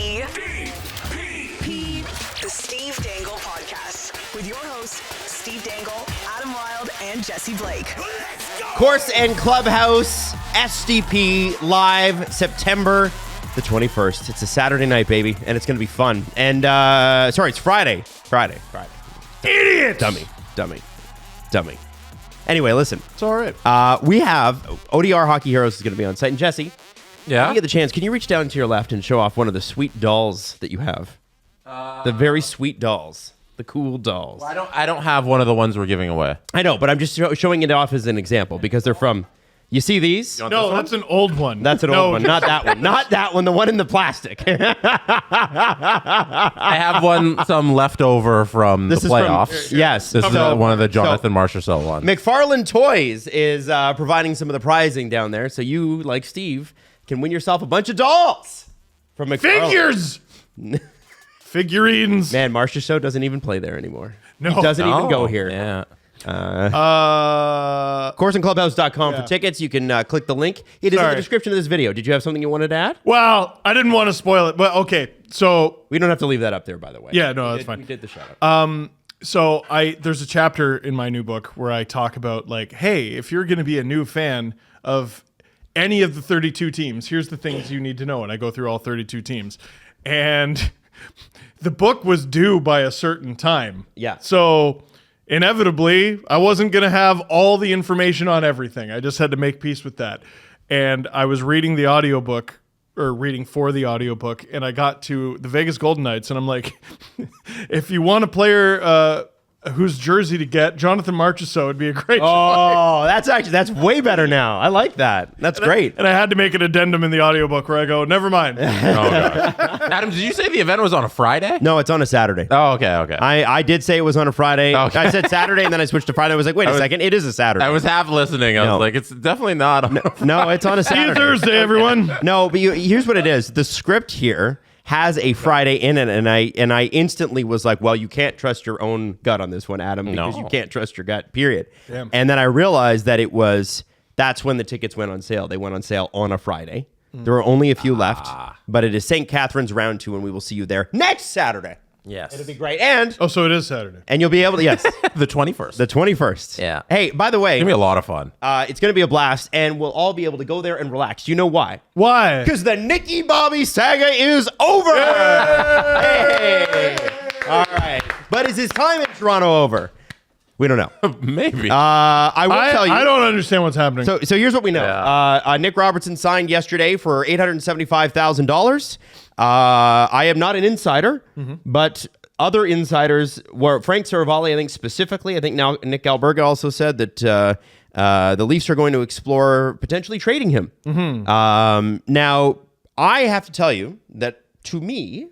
SDP, the Steve Dangle Podcast, with your hosts, Steve Dangle, Adam Wilde, and Jesse Blake. Course and Clubhouse SDP live September the 21st. It's a Saturday night, baby, and it's going to be fun. And, it's Friday. Friday. Idiot! Dummy. Anyway, listen. It's all right. We have ODR Hockey Heroes is going to be on site. And Jesse, Yeah. when you get the chance, can you reach down to your left and show off one of the sweet dolls that you have? The very sweet dolls. The cool dolls. Well, I don't have one of the ones we're giving away. I know, but I'm just showing it off as an example because they're from... You see these? No, that's an old one. That's an old one. Not that one. Not that one. The one in the plastic. I have some left over from the playoffs. Yes. This is one of the Jonathan Marchessault ones. McFarland Toys is providing some of the prizing down there, so you, like Steve, can win yourself a bunch of dolls from McFarland. Figures! Figurines. Man, Marchessault doesn't even play there anymore. No. He doesn't even go here. Yeah. Courseandclubhouse.com for tickets. You can click the link. It is in the description of this video. Did you have something you wanted to add? Well, I didn't want to spoil it, but okay. So We don't have to leave that up there, by the way. Yeah, no, that's fine. We did the shout out. So there's a chapter in my new book where I talk about like, hey, if you're going to be a new fan of any of the 32 teams, here's the things you need to know. And I go through all 32 teams. And the book was due by a certain time. Yeah. So inevitably, I wasn't going to have all the information on everything. I just had to make peace with that. And I was reading the audiobook or reading for the audiobook, and I got to the Vegas Golden Knights, and I'm like, if you want a player whose jersey to get, Jonathan Marchessault would be a great choice. Oh, that's way better now. I like that. That's great. And I had to make an addendum in the audiobook where I go, never mind. Oh, God. Adam, did you say the event was on a Friday? No, it's on a Saturday. Oh, okay. I did say it was on a Friday. Okay. I said Saturday, and then I switched to Friday. I was like, wait a second. It is a Saturday. I was half listening. I No. was like, it's definitely not. No, it's on a See you Saturday. Thursday, everyone. No, but here's what it is. The script here has a Friday in it, and I instantly was like, well, you can't trust your own gut on this one, Adam, because you can't trust your gut, period. Damn. And then I realized that that's when the tickets went on sale. They went on sale on a Friday. There are only a few left, but it is St. Catherine's round 2, and we will see you there next Saturday. Yes. It'll be great. And Oh, so it is Saturday. you'll be able to, yes, the 21st. the 21st. Yeah. Hey, by the way, It's going to be a lot of fun. it's going to be a blast, and we'll all be able to go there and relax. Do you know why? Why? Because the Nicky Bobby saga is over. Hey. All right. But is his time in Toronto over? We don't know. Maybe. I will tell you. I don't understand what's happening. So here's what we know. Yeah. Nick Robertson signed yesterday for $875,000. I am not an insider, but other insiders were Frank Saravalli, I think specifically. I think now Nick Alberga also said that the Leafs are going to explore potentially trading him. Now, I have to tell you that to me,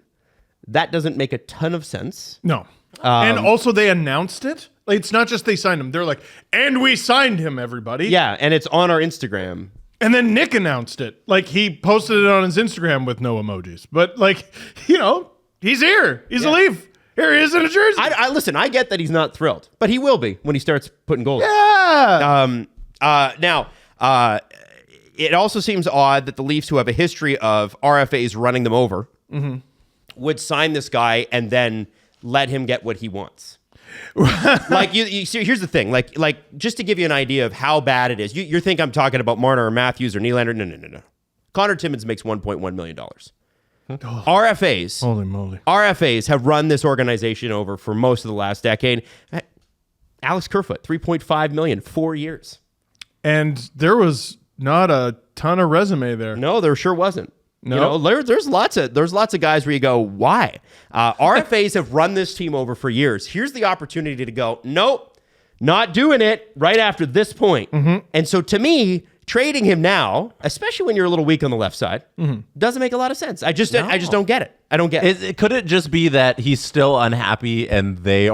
that doesn't make a ton of sense. No. And also they announced it. Like, it's not just they signed him. They're like, and we signed him, everybody. Yeah, and it's on our Instagram. And then Nick announced it. Like, he posted it on his Instagram with no emojis. But, like, you know, he's here. He's a Leaf. Here he is in a jersey. Listen, I get that he's not thrilled, but he will be when he starts putting goals. Yeah. Now, it also seems odd that the Leafs, who have a history of RFAs running them over, would sign this guy and then let him get what he wants. Like you see, here's the thing. Like just to give you an idea of how bad it is. You think I'm talking about Marner or Matthews or Nylander? No. Connor Timmins makes $1.1 million. RFAs. Holy moly. RFAs have run this organization over for most of the last decade. Alex Kerfoot, $3.5 million, 4 years. And there was not a ton of resume there. No, there sure wasn't. No. You know, there's lots of guys where you go, why? RFAs have run this team over for years. Here's the opportunity to go, nope, not doing it right after this point. And so to me, trading him now, especially when you're a little weak on the left side, doesn't make a lot of sense. I just don't get it. I don't get it. Could it just be that he's still unhappy and they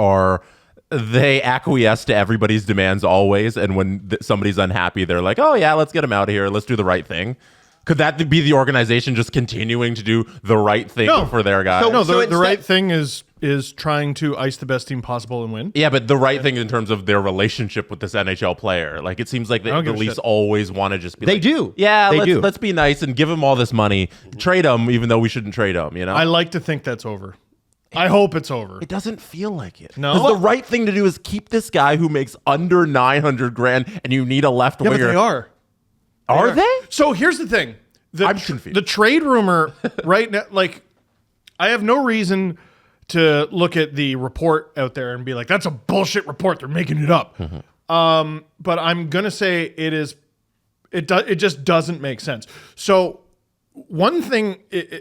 acquiesce to everybody's demands always, and when somebody's unhappy, they're like, oh yeah, let's get him out of here. Let's do the right thing. Could that be the organization just continuing to do the right thing for their guys? The right thing is is trying to ice the best team possible and win. Yeah, but the right thing in terms of their relationship with this NHL player. Like, it seems like the Leafs always want to just be They do. Yeah, They do. let's be nice and give him all this money. Trade him, even though we shouldn't trade him, you know? I like to think that's over. I hope it's over. It doesn't feel like it. No? 'Cause the right thing to do is keep this guy who makes under $900,000 and you need a left Yeah, winger. but they are. Are they? So here's the thing. I'm confused. The trade rumor right now, like, I have no reason to look at the report out there and be like, that's a bullshit report. They're making it up. But I'm going to say it just doesn't make sense. So one thing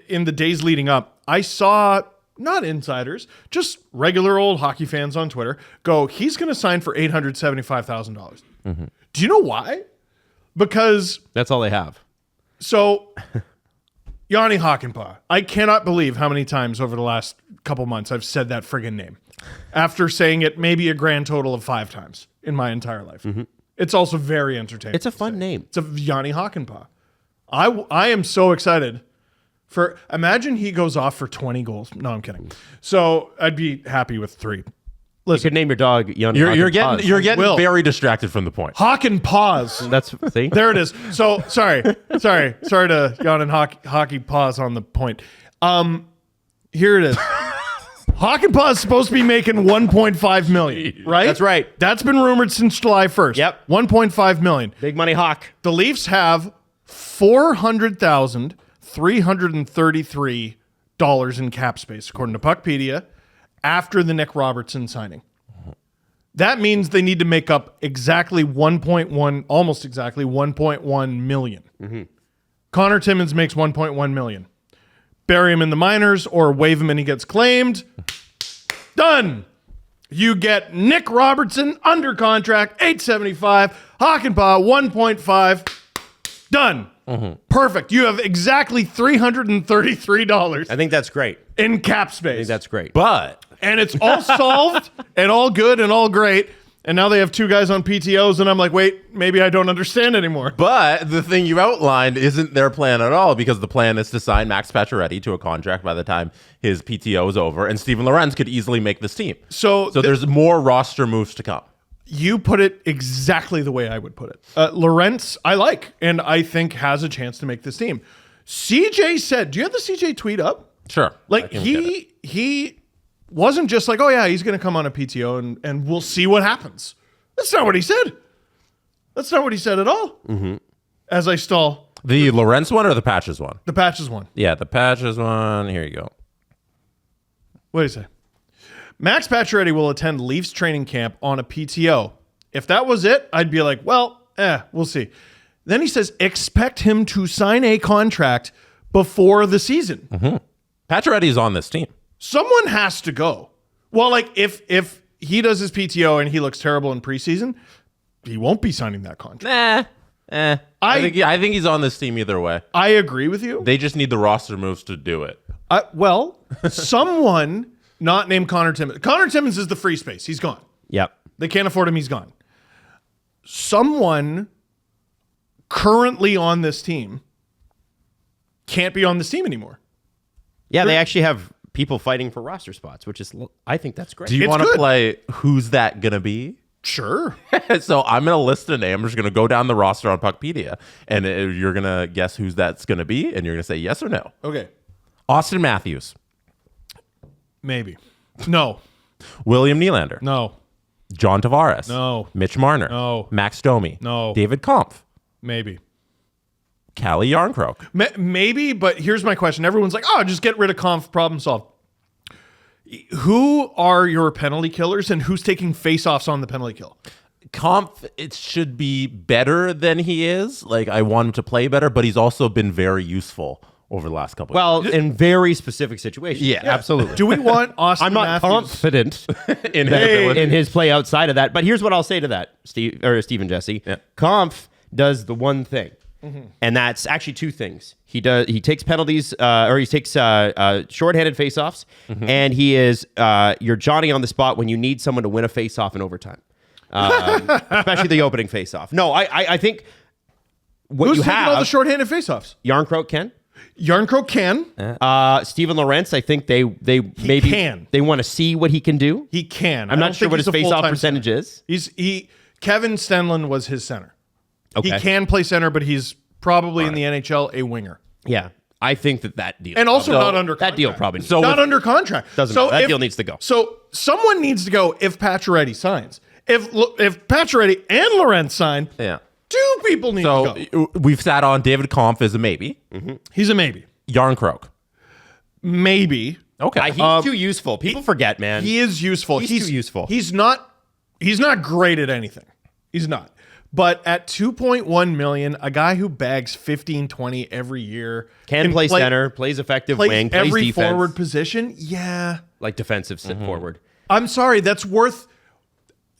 in the days leading up, I saw not insiders, just regular old hockey fans on Twitter go, he's going to sign for $875,000. Do you know why? Because That's all they have. so Yanni Hakanpää, I cannot believe how many times over the last couple months I've said that friggin' name after saying it maybe a grand total of 5 times in my entire life. It's also very entertaining. It's a fun name. It's a Yanni Hakanpää. I am so excited for, imagine he goes off for 20 goals. No, I'm kidding. So I'd be happy with 3. You could name your dog Yanni. You're getting Will. very distracted from the point. Hakanpää. That's see. There it is. So sorry to Jan and hockey pause on the point. Here it is. Hakanpää is supposed to be making $1.5 million, right? That's right. That's been rumored since July 1st. Yep. $1.5 million. Big money Hawk. The Leafs have $400,333 in cap space, according to Puckpedia, after the Nick Robertson signing. That means they need to make up exactly 1.1, almost exactly 1.1 million. Connor Timmins makes 1.1 million. Bury him in the minors or waive him and he gets claimed. Done. You get Nick Robertson under contract, $875. Hakanpää, 1.5. Done. Perfect. You have exactly $333 I think that's great. in cap I space. think that's great. But And it's all solved and all good and all great. And now they have 2 guys on PTOs, and I'm like, wait, maybe I don't understand anymore. But the thing you outlined isn't their plan at all, because the plan is to sign Max Pacioretty to a contract by the time his PTO is over, and Steven Lorenz could easily make this team. So There's more roster moves to come. you put it exactly the way I would put it. Lorentz, I like, and I think has a chance to make this team. CJ said, do you have the CJ tweet up? Sure. Like, I can get it. he wasn't just like, oh yeah, he's going to come on a PTO and we'll see what happens. That's not what he said. That's not what he said at all. As I stall. The Lorenz one or the Patches one? The Patches one. Yeah, the Patches one. Here you go. What do you say? Max Pacioretty will attend Leafs training camp on a PTO. If that was it, I'd be like, well, we'll see. Then he says, expect him to sign a contract before the season. Pacioretty's on this team. Someone has to go. Well, like if he does his PTO and he looks terrible in preseason, he won't be signing that contract. I think he's on this team either way. I agree with you. They just need the roster moves to do it. Well, someone not named Connor Timmins. Connor Timmins is the free space. He's gone. Yep. They can't afford him. He's gone. Someone currently on this team can't be on this team anymore. Yeah, they actually have people fighting for roster spots, which is, I think that's great. Do you It's want to good. play Who's That Gonna Be? Sure. So I'm going to list a name. I'm just going to go down the roster on Puckpedia, and you're going to guess who's that's going to be, and you're going to say yes or no. Okay. Austin Matthews, Maybe. No. William Nylander, No. John Tavares, No. Mitch Marner, No. Max Domi, No. David Kampf, Maybe. Callie Yarncroke. Maybe, but here's my question. Everyone's like, oh, just get rid of Conf, problem solved. Who are your penalty killers and who's taking face-offs on the penalty kill? Kampf, it should be better than he is. Like, I want him to play better, but he's also been very useful over the last couple of years. Well, in very specific situations. Yeah. Absolutely. Do we want Austin I'm not Matthews? confident in his ability. in his play outside of that. But here's what I'll say to that, Steve and Jesse. Yeah. Kampf does the one thing, and that's actually 2 things. He takes penalties, or he takes shorthanded faceoffs, and he is your Johnny on the spot when you need someone to win a faceoff in overtime, especially the opening faceoff. No, I think what Who's you taking have all the shorthanded faceoffs? Yarncroke can. Yarncroke can. Steven Lorentz, I think they maybe can. They want to see what he can do. He can. I'm not sure what his face-off percentage is. Kevin Stenlund was his center. Okay. He can play center, but he's probably in the NHL a winger. Yeah, I think that deal. And also not under contract. That deal probably needs not under contract. Doesn't matter. That deal needs to go. So someone needs to go if Pacioretty signs. If Pacioretty and Lorentz sign, two people need to go. We've sat on David Kampf is a maybe. Mm-hmm. He's a maybe. Yarncroke. Maybe. Okay. He's too useful. People forget, man. He is useful. He's too useful. He's not great at anything. He's not. But at $2.1 million, a guy who bags 15, 20 every year can play center, plays effective wing, plays every defense, forward position. Yeah, like defensive forward. I'm sorry, that's worth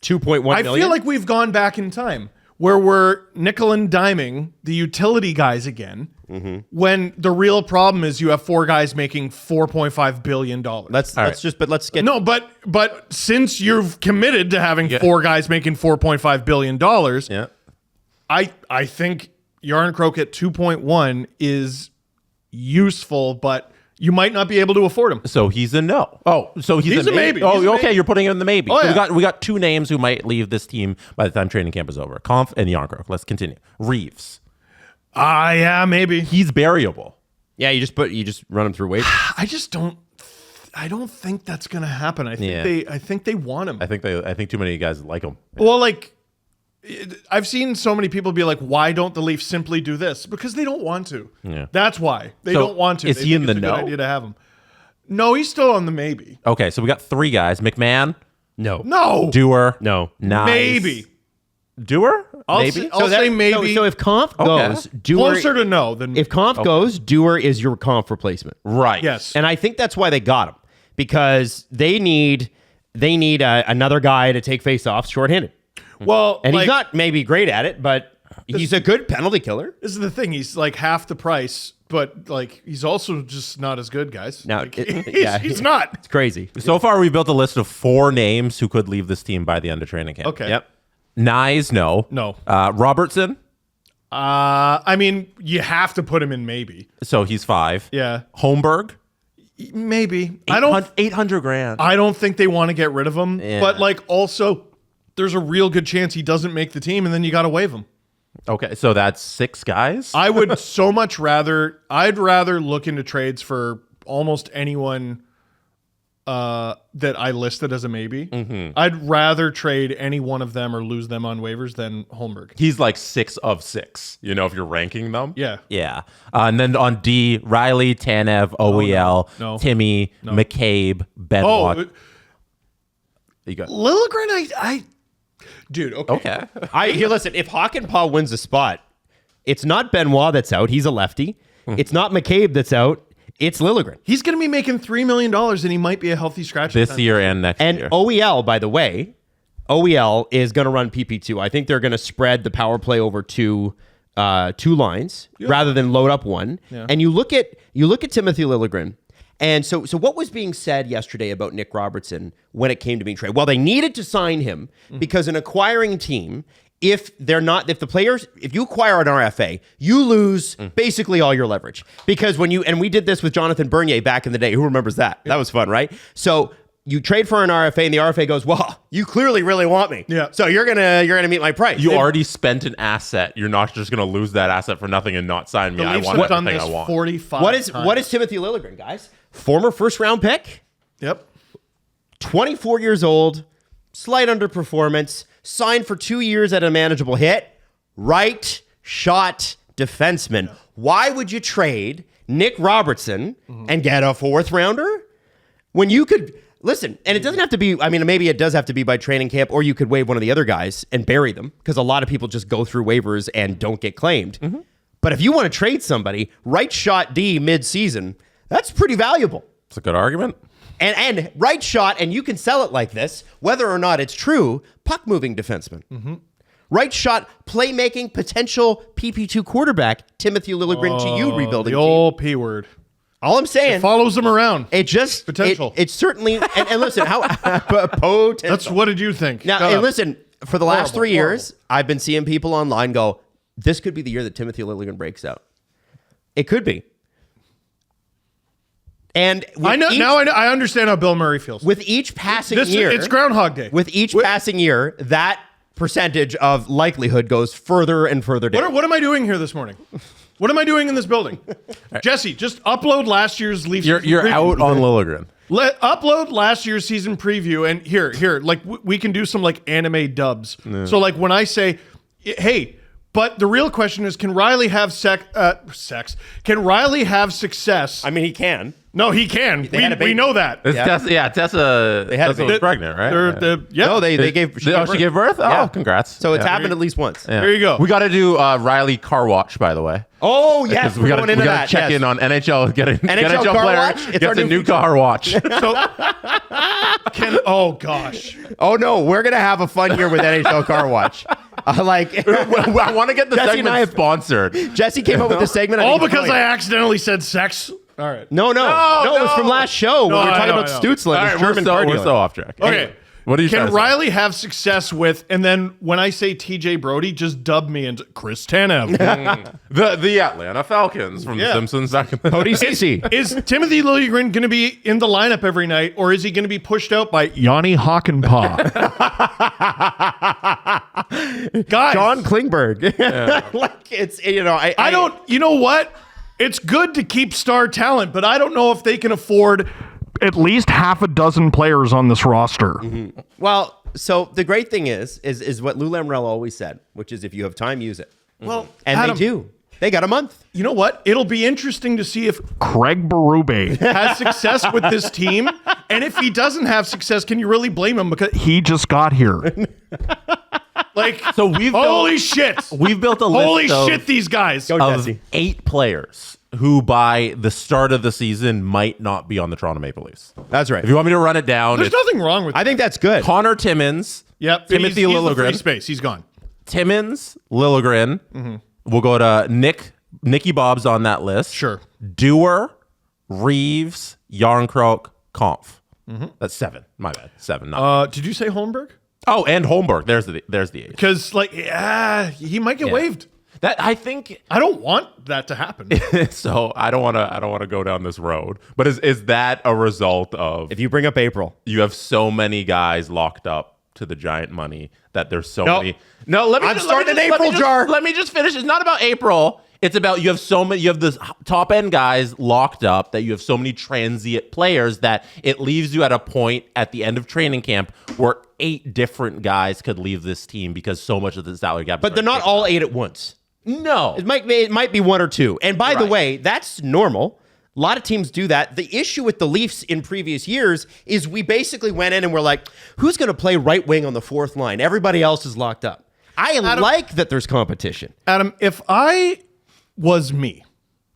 $2.1 million. I feel like we've gone back in time where we're nickel and diming the utility guys again. When the real problem is you have four guys making $4.5 billion. Let's get But since you've committed to having four guys making $4.5 billion, I think Yarncroke at 2.1 is useful, but you might not be able to afford him. So he's a no. Oh, so he's a maybe. Oh, okay. Maybe. You're putting him in the maybe. Oh, so yeah. we got two names who might leave this team by the time training camp is over. Kampf and Yarncroke. Let's continue. Reeves. Yeah, maybe. He's variable. Yeah, you just run him through waivers. I don't think that's gonna happen. I think they want him. I think too many guys like him. Well, like I've seen so many people be like, why don't the Leafs simply do this? Because they don't want to. Yeah. That's why. They don't want to. Is he in the no? Good idea to have him. No, he's still on the maybe. Okay, so we got three guys. McMahon. No. Doer. No. Nice. Maybe. Doer? I'll say maybe. So if Kampf goes, Doer closer to no than if Kampf goes, Doer is your Kampf replacement. Right. Yes. And I think that's why they got him, because they need another guy to take faceoffs shorthanded. Well, And he's not maybe great at it, but he's a good penalty killer. This is the thing. He's like half the price, but like he's also just not as good, guys. Now, Like, he's not. It's crazy. So far, we built a list of 4 names who could leave this team by the end of training camp. Okay. Yep. Nyes, no. Robertson. I mean, you have to put him in maybe. So he's 5. Yeah. Holmberg. Maybe. 800 grand. I don't think they want to get rid of him. Yeah. But like also, there's a real good chance he doesn't make the team, and then you got to waive him. Okay, so that's 6 guys. I would so much rather. I'd rather look into trades for almost anyone that I listed as a maybe. I'd rather trade any one of them or lose them on waivers than Holmberg. He's like 6 of 6. You know, if you're ranking them. Yeah. Yeah. And then on D, Riley, Tanev, OEL, No. Timmy, McCabe, Benoit. You got Liljegren, dude. Okay. okay. Listen, if Hakanpää wins a spot, it's not Benoit that's out. He's a lefty. It's not McCabe that's out. It's Liljegren. He's going to be making $3 million, and he might be a healthy scratch This year and next And year. OEL, by the way, OEL is going to run PP2. I think they're going to spread the power play over two lines rather than load up one. Yeah. And you look at Timothy Liljegren. And so what was being said yesterday about Nick Robertson when it came to being traded? Well, they needed to sign him because an acquiring team, if you acquire an RFA, you lose basically all your leverage. Because we did this with Jonathan Bernier back in the day. Who remembers that? That was fun, right? So you trade for an RFA and the RFA goes, well, you clearly really want me. Yeah. So you're gonna meet my price. You already spent an asset. You're not just going to lose that asset for nothing and not sign me. The I Leafs want have done everything this I want. 45 What times. is Timothy Liljegren, guys? Former first-round pick, Yep. 24 years old, slight underperformance, signed for 2 years at a manageable hit, right shot defenseman. Why would you trade Nick Robertson and get a 4th rounder when you could listen? And it doesn't have to be, I mean, maybe it does have to be by training camp, or you could waive one of the other guys and bury them, because a lot of people just go through waivers and don't get claimed. But if you want to trade somebody, right shot D mid-season, that's pretty valuable. It's a good argument. And right shot, and you can sell it like this, whether or not it's true, puck-moving defenseman. Right shot, playmaking, potential PP2 quarterback, Timothy Liljegren to you, rebuilding The team. old P word. All I'm saying, It follows them around. it just, Potential. It's certainly, and listen, how, potential. That's what did you think? Now, Shut and up. listen, for the last Horrible, 3 years, I've been seeing people online go, this could be the year that Timothy Liljegren breaks out. It could be. And I know now. I understand how Bill Murray feels. with each passing year, it's Groundhog Day. With each passing year, that percentage of likelihood goes further and further down. What am I doing here this morning? What am I doing in this building? Jesse, just upload last year's Leafs. You're out on Liljegren. Upload last year's season preview, and here, like we can do some like anime dubs. So like when I say, hey, but the real question is, can Riley have sex? Can Riley have success? I mean, he can. No, he can. They had a baby. We know that. Tessa. They had a Tessa baby. was pregnant, right? No, they gave. She gave birth. Yeah. Oh, congrats! So it's happened at least once. Yeah. There you go. We got to do Riley Car Watch, by the way. Oh yes, We got to check in on NHL. Get an NHL NHL car player watch? It's our gets a new new car watch. Oh gosh. Oh no, we're gonna have a fun year with NHL Car Watch. I want to get the Jesse and I segment have- sponsored. Jesse came up with the segment. All because I accidentally said sex. All right. No, it was from last show. We were talking I know. about Stutzla, All his right, German car we're dealer. so off track. Okay. What do you Can trying to say? Riley have success with, and then when I say TJ Brody, just dub me into Chris Tanev. The Atlanta Falcons from The Simpsons back in the Cody Ceci. Is Timothy Liljegren going to be in the lineup every night, or is he going to be pushed out by Yanni Hockenpah? Guys, John Klingberg. Like it's I don't. You know what? It's good to keep star talent, but I don't know if they can afford at least half a dozen players on this roster. Well, so the great thing is what Lou Lamoriello always said, which is if you have time, use it. Well, And Adam, they do. They got a month. You know what? It'll be interesting to see if Craig Berube has success with this team. And if he doesn't have success, can you really blame him? Because he just got here. Like, So we've holy shit. We've built a list Holy of, shit, these guys. Go, of Jesse. 8 players who by the start of the season might not be on the Toronto Maple Leafs. That's right. If you want me to run it down, There's it's nothing wrong with I think that's good. Connor Timmins, Yep. Timothy he's the free Liljegren. space. He's gone. Timmins, Liljegren. We'll go to Nicky Bob's on that list. Sure. Dewar, Reeves, Yarncroke, Kampf. That's 7. My bad. 7. Not Did you say Holmberg? oh, and Holmberg. There's the 8. Because, like, he might get waived. That I think. I don't want that to happen. So I don't want to go down this road. But is that a result of If you bring up April. you have so many guys locked up to the giant money that there's so Nope. many. No, let me. I'm just, starting let me an just- April let me just- jar. Let me just finish. It's not about April. It's about you have so many. You have this top end guys locked up that you have so many transient players that it leaves you at a point at the end of training camp where 8 different guys could leave this team because so much of the salary cap. But they're not all 8 at once. No, It might be 1 or 2. And by the Right. way, that's normal. A lot of teams do that. The issue with the Leafs in previous years is we basically went in and we're like, who's going to play right wing on the 4th line? Everybody else is locked up. I like that there's competition. Adam, if I was me,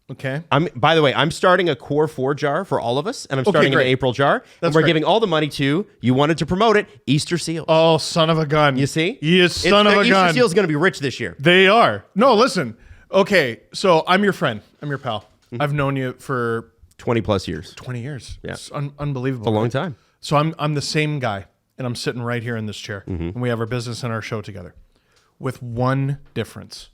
okay? By the way, I'm starting a core 4 jar for all of us, and I'm starting great. an April jar. And That's we're great. giving all the money to, you wanted to promote it, Easter Seals. Oh, son of a gun. You see? Son of a Easter gun. Seals going to be rich this year. They are. No, listen. Okay, so I'm your friend. I'm your pal. I've known you for 20 plus years. 20 years. Yeah. It's unbelievable. A long right? time. So I'm the same guy, and I'm sitting right here in this chair, and we have our business and our show together, with one difference.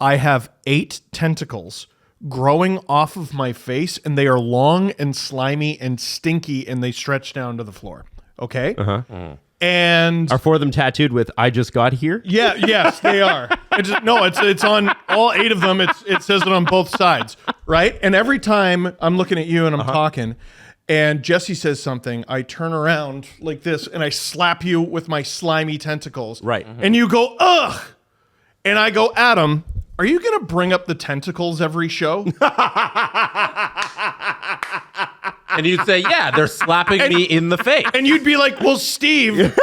I have 8 tentacles growing off of my face, and they are long and slimy and stinky, and they stretch down to the floor. Okay? And Are 4 of them tattooed with "I just got here"? yes, they are. It's on all 8 of them. It says it on both sides, right? And every time I'm looking at you and I'm talking, and Jesse says something, I turn around like this and I slap you with my slimy tentacles. Right. And you go, ugh. And I go, Adam, are you going to bring up the tentacles every show? and you'd say, yeah, they're slapping me in the face. And you'd be like, well, Steve,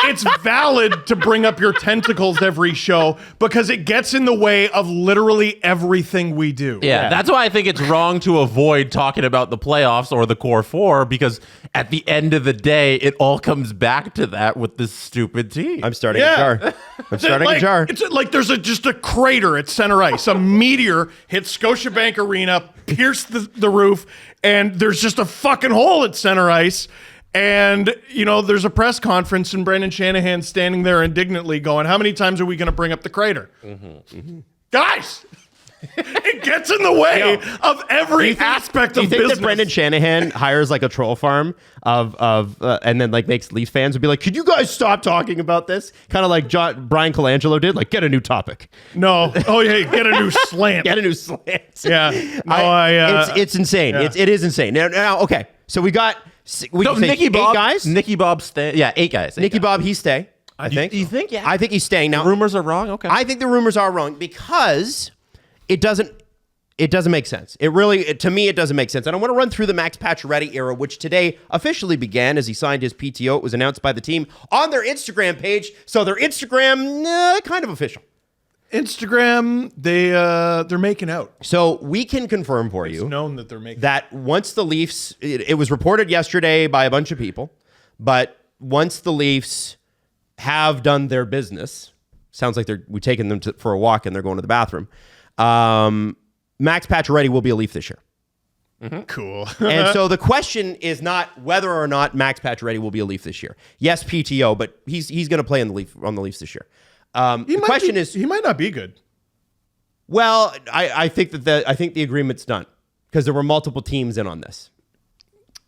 it's valid to bring up your tentacles every show because it gets in the way of literally everything we do. Yeah, that's why I think it's wrong to avoid talking about the playoffs or the core 4 because at the end of the day, it all comes back to that with this stupid team. I'm starting Yeah. a jar. I'm starting a jar. It's like there's just a crater at center ice. A meteor hit Scotiabank Arena, pierced the roof, and there's just a fucking hole at center ice. And, there's a press conference and Brendan Shanahan's standing there indignantly going, how many times are we going to bring up the crater? Guys, It gets in the way of every aspect Do you of think business. that Brendan Shanahan hires like a troll farm and then like makes Leafs fans would be like, could you guys stop talking about this? Kind of like Brian Colangelo did, like get a new topic. No. Oh, yeah. Get a new slant. Get a new slant. Yeah. No, it's insane. yeah. It is insane. Now, okay. So we got Nicky Bob, 8 guys. Nicky Bob stay. Yeah, 8 guys. Nicky Bob, he stay. I think. You think? Yeah. I think he's staying now. Rumors are wrong. Okay. I think the rumors are wrong because it doesn't make sense. To me, it doesn't make sense. And I want to run through the Max Pacioretty era, which today officially began as he signed his PTO. It was announced by the team on their Instagram page. So their Instagram, kind of official. Instagram, they're making out. So we can confirm for It's you known that they're making that once the Leafs, it was reported yesterday by a bunch of people, but once the Leafs have done their business, sounds like we've taken them for a walk and they're going to the bathroom. Max Pacioretty will be a Leaf this year. Mm-hmm. Cool. And so the question is not whether or not Max Pacioretty will be a Leaf this year. Yes, PTO, but he's going to play on the Leafs this year. The question is, he might not be good. well, I think the agreement's done because there were multiple teams in on this.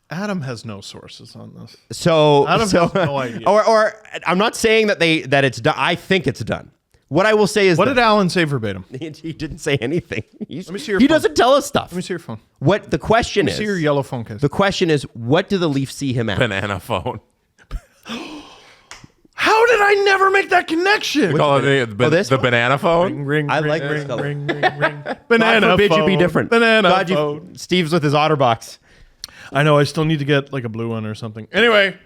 Adam has no sources on this. So Adam has no idea. Or I'm not saying that it's done. I think it's done. What I will say is What did Alan say verbatim? he didn't say anything. Let me see your He phone. doesn't tell us stuff. Let me see your phone. What the question Let me see your is? yellow phone case. The question is, what do the Leafs see him at? Banana phone. How did I never make that connection? Call it this the one? banana phone. Ring, I like ring, this color. ring, ring, ring. God Banana forbid phone. you be different. Banana God, phone. Steve's with his OtterBox. I know. I still need to get like a blue one or something. Anyway,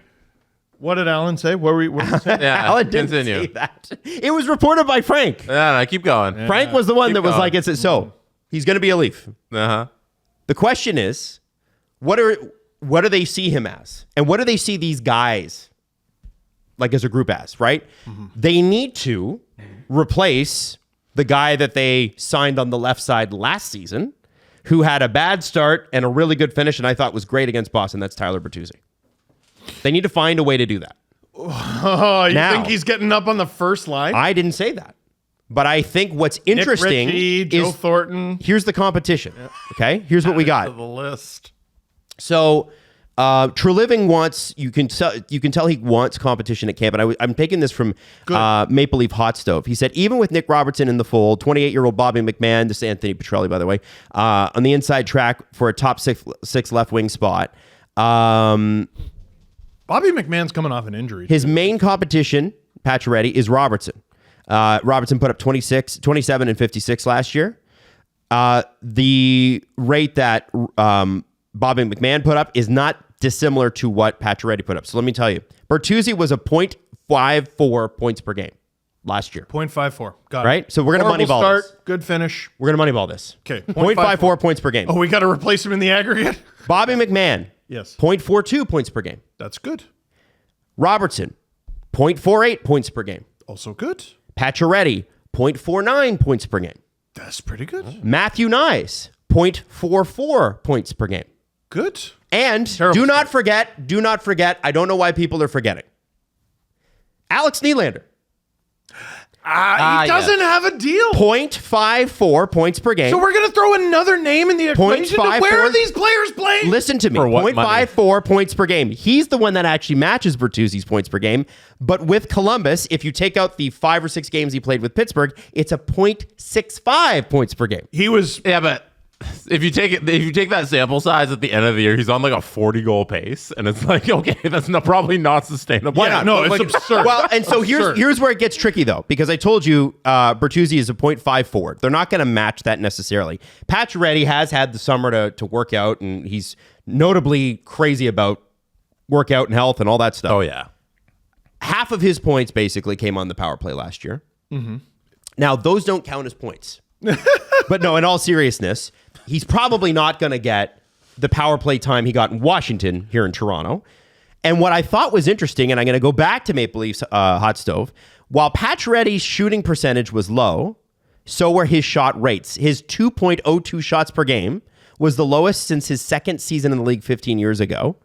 what did Alan say? What were we saying? Yeah. Alan didn't continue. say that. It was reported by Frank. No, keep going. Frank was the one Keep that was going. like, "It's so he's going to be a Leaf." Uh-huh. The question is, what do they see him as, and what do they see these guys like as a group as? Right? They need to replace the guy that they signed on the left side last season, who had a bad start and a really good finish, and I thought was great against Boston. That's Tyler Bertuzzi. They need to find a way to do that. Oh, you Now- think he's getting up on the first line? I didn't say that, but I think what's interesting Nick Ritchie, Joe is Thornton. here's the competition. Okay, here's what we got. The list. So Treliving wants you can tell he wants competition at camp, and I'm taking this from Maple Leaf Hot Stove. He said even with Nick Robertson in the fold, 28-year-old Bobby McMahon, this is Anthony Petrelli by the way, on the inside track for a top six left wing spot. Bobby McMahon's coming off an injury. His main competition, Pacioretty, is Robertson. Robertson put up 27 and 56 last year. The rate that Bobby McMahon put up is not dissimilar to what Pacioretty put up. So let me tell you, Bertuzzi was a .54 points per game last year. 0.54. Got it. Right? So we're going to Horrible moneyball start, this. good finish. We're going to moneyball this. Okay. 0.54 points per game. Oh, we got to replace him in the aggregate? Bobby McMahon, Yes. 0.42 points per game. That's good. Robertson, 0.48 points per game. Also good. Pacioretty, 0.49 points per game. That's pretty good. Matthew Nyes, 0.44 points per game. Good. And Terrible do not forget, I don't know why people are forgetting. Alex Nylander, He doesn't have a deal. 0.54 points per game. So we're going to throw another name in the equation? 0.54. Where are these players playing? Listen to me. For what money? 0.54 points per game. He's the one that actually matches Bertuzzi's points per game. But with Columbus, if you take out the 5 or 6 games he played with Pittsburgh, it's a 0.65 points per game. He was... Yeah, but if you take that sample size at the end of the year, he's on like a 40 goal pace, and it's like, okay, that's probably not sustainable. Yeah, no, it's absurd. Well, and so Absurd. here's where it gets tricky though, because I told you Bertuzzi is a 0.54. They're not going to match that necessarily. Pacioretty has had the summer to work out, and he's notably crazy about workout and health and all that stuff. Oh yeah. Half of his points basically came on the power play last year. Mm-hmm. Now those don't count as points. But no, in all seriousness, he's probably not going to get the power play time he got in Washington here in Toronto. And what I thought was interesting, and I'm going to go back to Maple Leafs Hot Stove, while Pacioretty's shooting percentage was low, so were his shot rates. His 2.02 shots per game was the lowest since his second season in the league 15 years ago.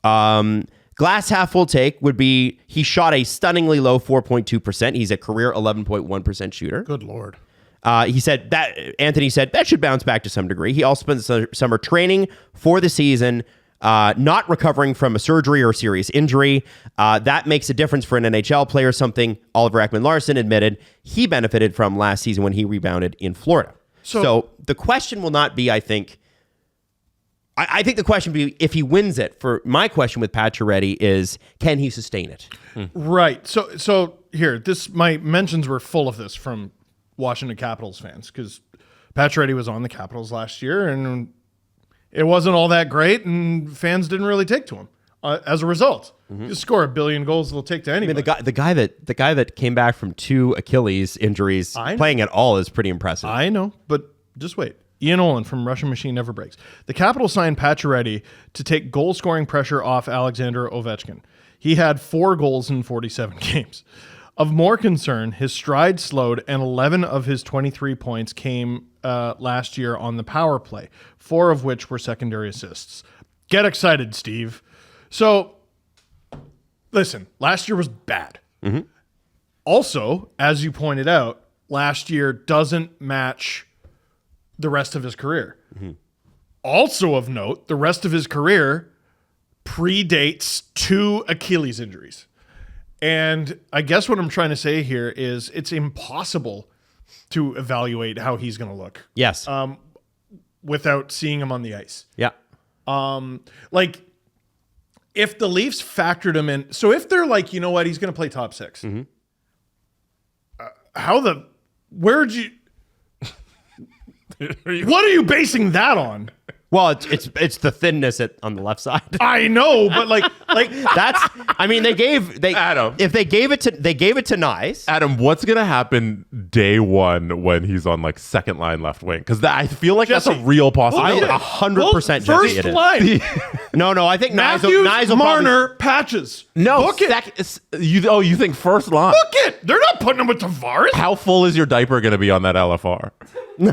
Glass half full take would be he shot a stunningly low 4.2%. He's a career 11.1% shooter. Good Lord. Anthony said that should bounce back to some degree. He also spent the summer training for the season, not recovering from a surgery or serious injury. That makes a difference for an NHL player, something Oliver Ekman-Larsson admitted he benefited from last season when he rebounded in Florida. So the question will not be, I think the question will be if he wins it. For my question with Pacioretty is, can he sustain it? Right. So here, my mentions were full of this from Washington Capitals fans because Pacioretty was on the Capitals last year and it wasn't all that great, and fans didn't really take to him. As a result, you score 1 billion goals, they'll take to anybody. I mean, the guy that came back from 2 Achilles injuries playing at all is pretty impressive. I know, but just wait. Ian Olin from Russian Machine Never Breaks. The Capitals signed Pacioretty to take goal-scoring pressure off Alexander Ovechkin. He had 4 goals in 47 games. Of more concern, his stride slowed, and 11 of his 23 points came last year on the power play, 4 of which were secondary assists. Get excited, Steve. So, listen, last year was bad. Also, as you pointed out, last year doesn't match the rest of his career. Also of note, the rest of his career predates 2 Achilles injuries. And I guess what I'm trying to say here is it's impossible to evaluate how he's going to look. Yes. Without seeing him on the ice. Yeah. Like, if the Leafs factored him in, so if they're like, you know what, he's going to play top 6. Where'd you... What are you basing that on? Well, it's the thinness on the left side. I know, but like that's. I mean, Adam. If they gave it to Nyes. Adam, what's gonna happen day 1 when he's on like second line left wing? Because I feel like Jesse, that's a real possibility. 100% first Jesse, line. No, I think Nyes will Marner, Patches. No, book it. You think first line? Book it. They're not putting him with Tavares. How full is your diaper gonna be on that LFR? You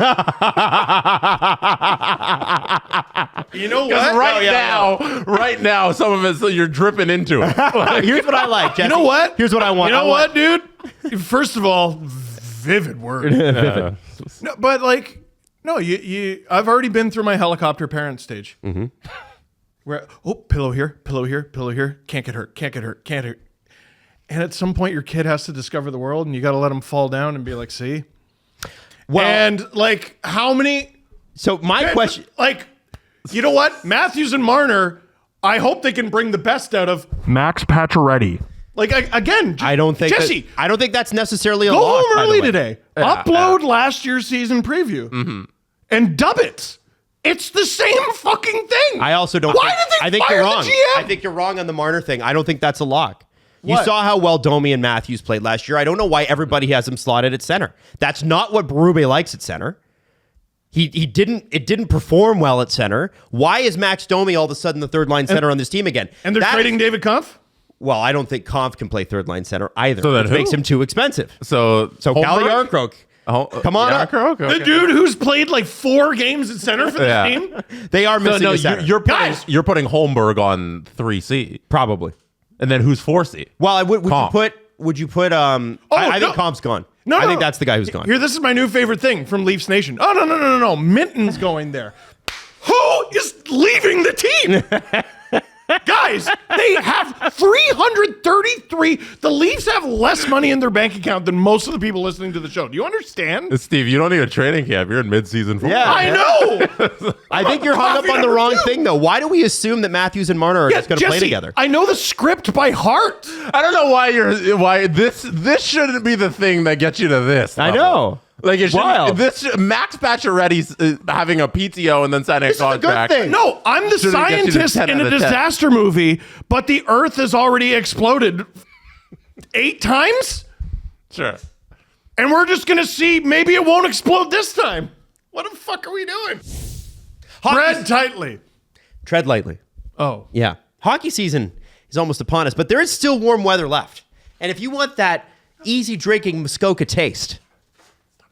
know what? Right now, some of it you're dripping into it. Here's what I like, Jesse. You know what? Here's what I want. You know what, dude? First of all, vivid word. Vivid. No, but like, no, I've already been through my helicopter parent stage. Where pillow here, pillow here, pillow here. Can't get hurt. Can't get hurt. Can't hurt. And at some point, your kid has to discover the world, and you got to let him fall down and be like, see. Well, and like, how many? So my question, like, you know what? Matthews and Marner, I hope they can bring the best out of Max Pacioretty. Like, again, I don't think Jesse, I don't think that's necessarily a go lock, home early by the way. today. Upload last year's season preview and dub it. It's the same fucking thing. I also don't. Why did they I think fire you're the wrong. GM? I think you're wrong on the Marner thing. I don't think that's a lock. You What? saw how well Domi and Matthews played last year. I don't know why everybody has him slotted at center. That's not what Berube likes at center. It didn't perform well at center. Why is Max Domi all of a sudden the third line center on this team again? And they're trading David Kampf? Well, I don't think Kampf can play third line center either. So then which who? makes him too expensive. So Calle Yarncroke. Come on up. The dude who's played like 4 games at center for this team? They are missing a center. You're putting Holmberg on 3C. Probably. And then who's 4C? Well, would you put I think Kampf's gone. I think that's the guy who's gone. Here, this is my new favorite thing from Leafs Nation. Oh, no. Minton's going there. Who is leaving the team? Guys, they have 333. The Leafs have less money in their bank account than most of the people listening to the show. Do you understand? Steve, you don't need a training camp. You're in mid-season football. Yeah. I know. I think you're hung up on the wrong thing, though. Why do we assume that Matthews and Marner are just going to play together? I know the script by heart. I don't know why this shouldn't be the thing that gets you to this. I level. know. Like it's wild. Max Pacioretty's having a PTO and then signing a contract. Thing. No, I'm the scientist in a disaster movie, but the Earth has already exploded 8 times? Sure. And we're just going to see maybe it won't explode this time. What the fuck are we doing? Tread tightly. Tread lightly. Oh. Yeah. Hockey season is almost upon us, but there is still warm weather left. And if you want that easy drinking Muskoka taste,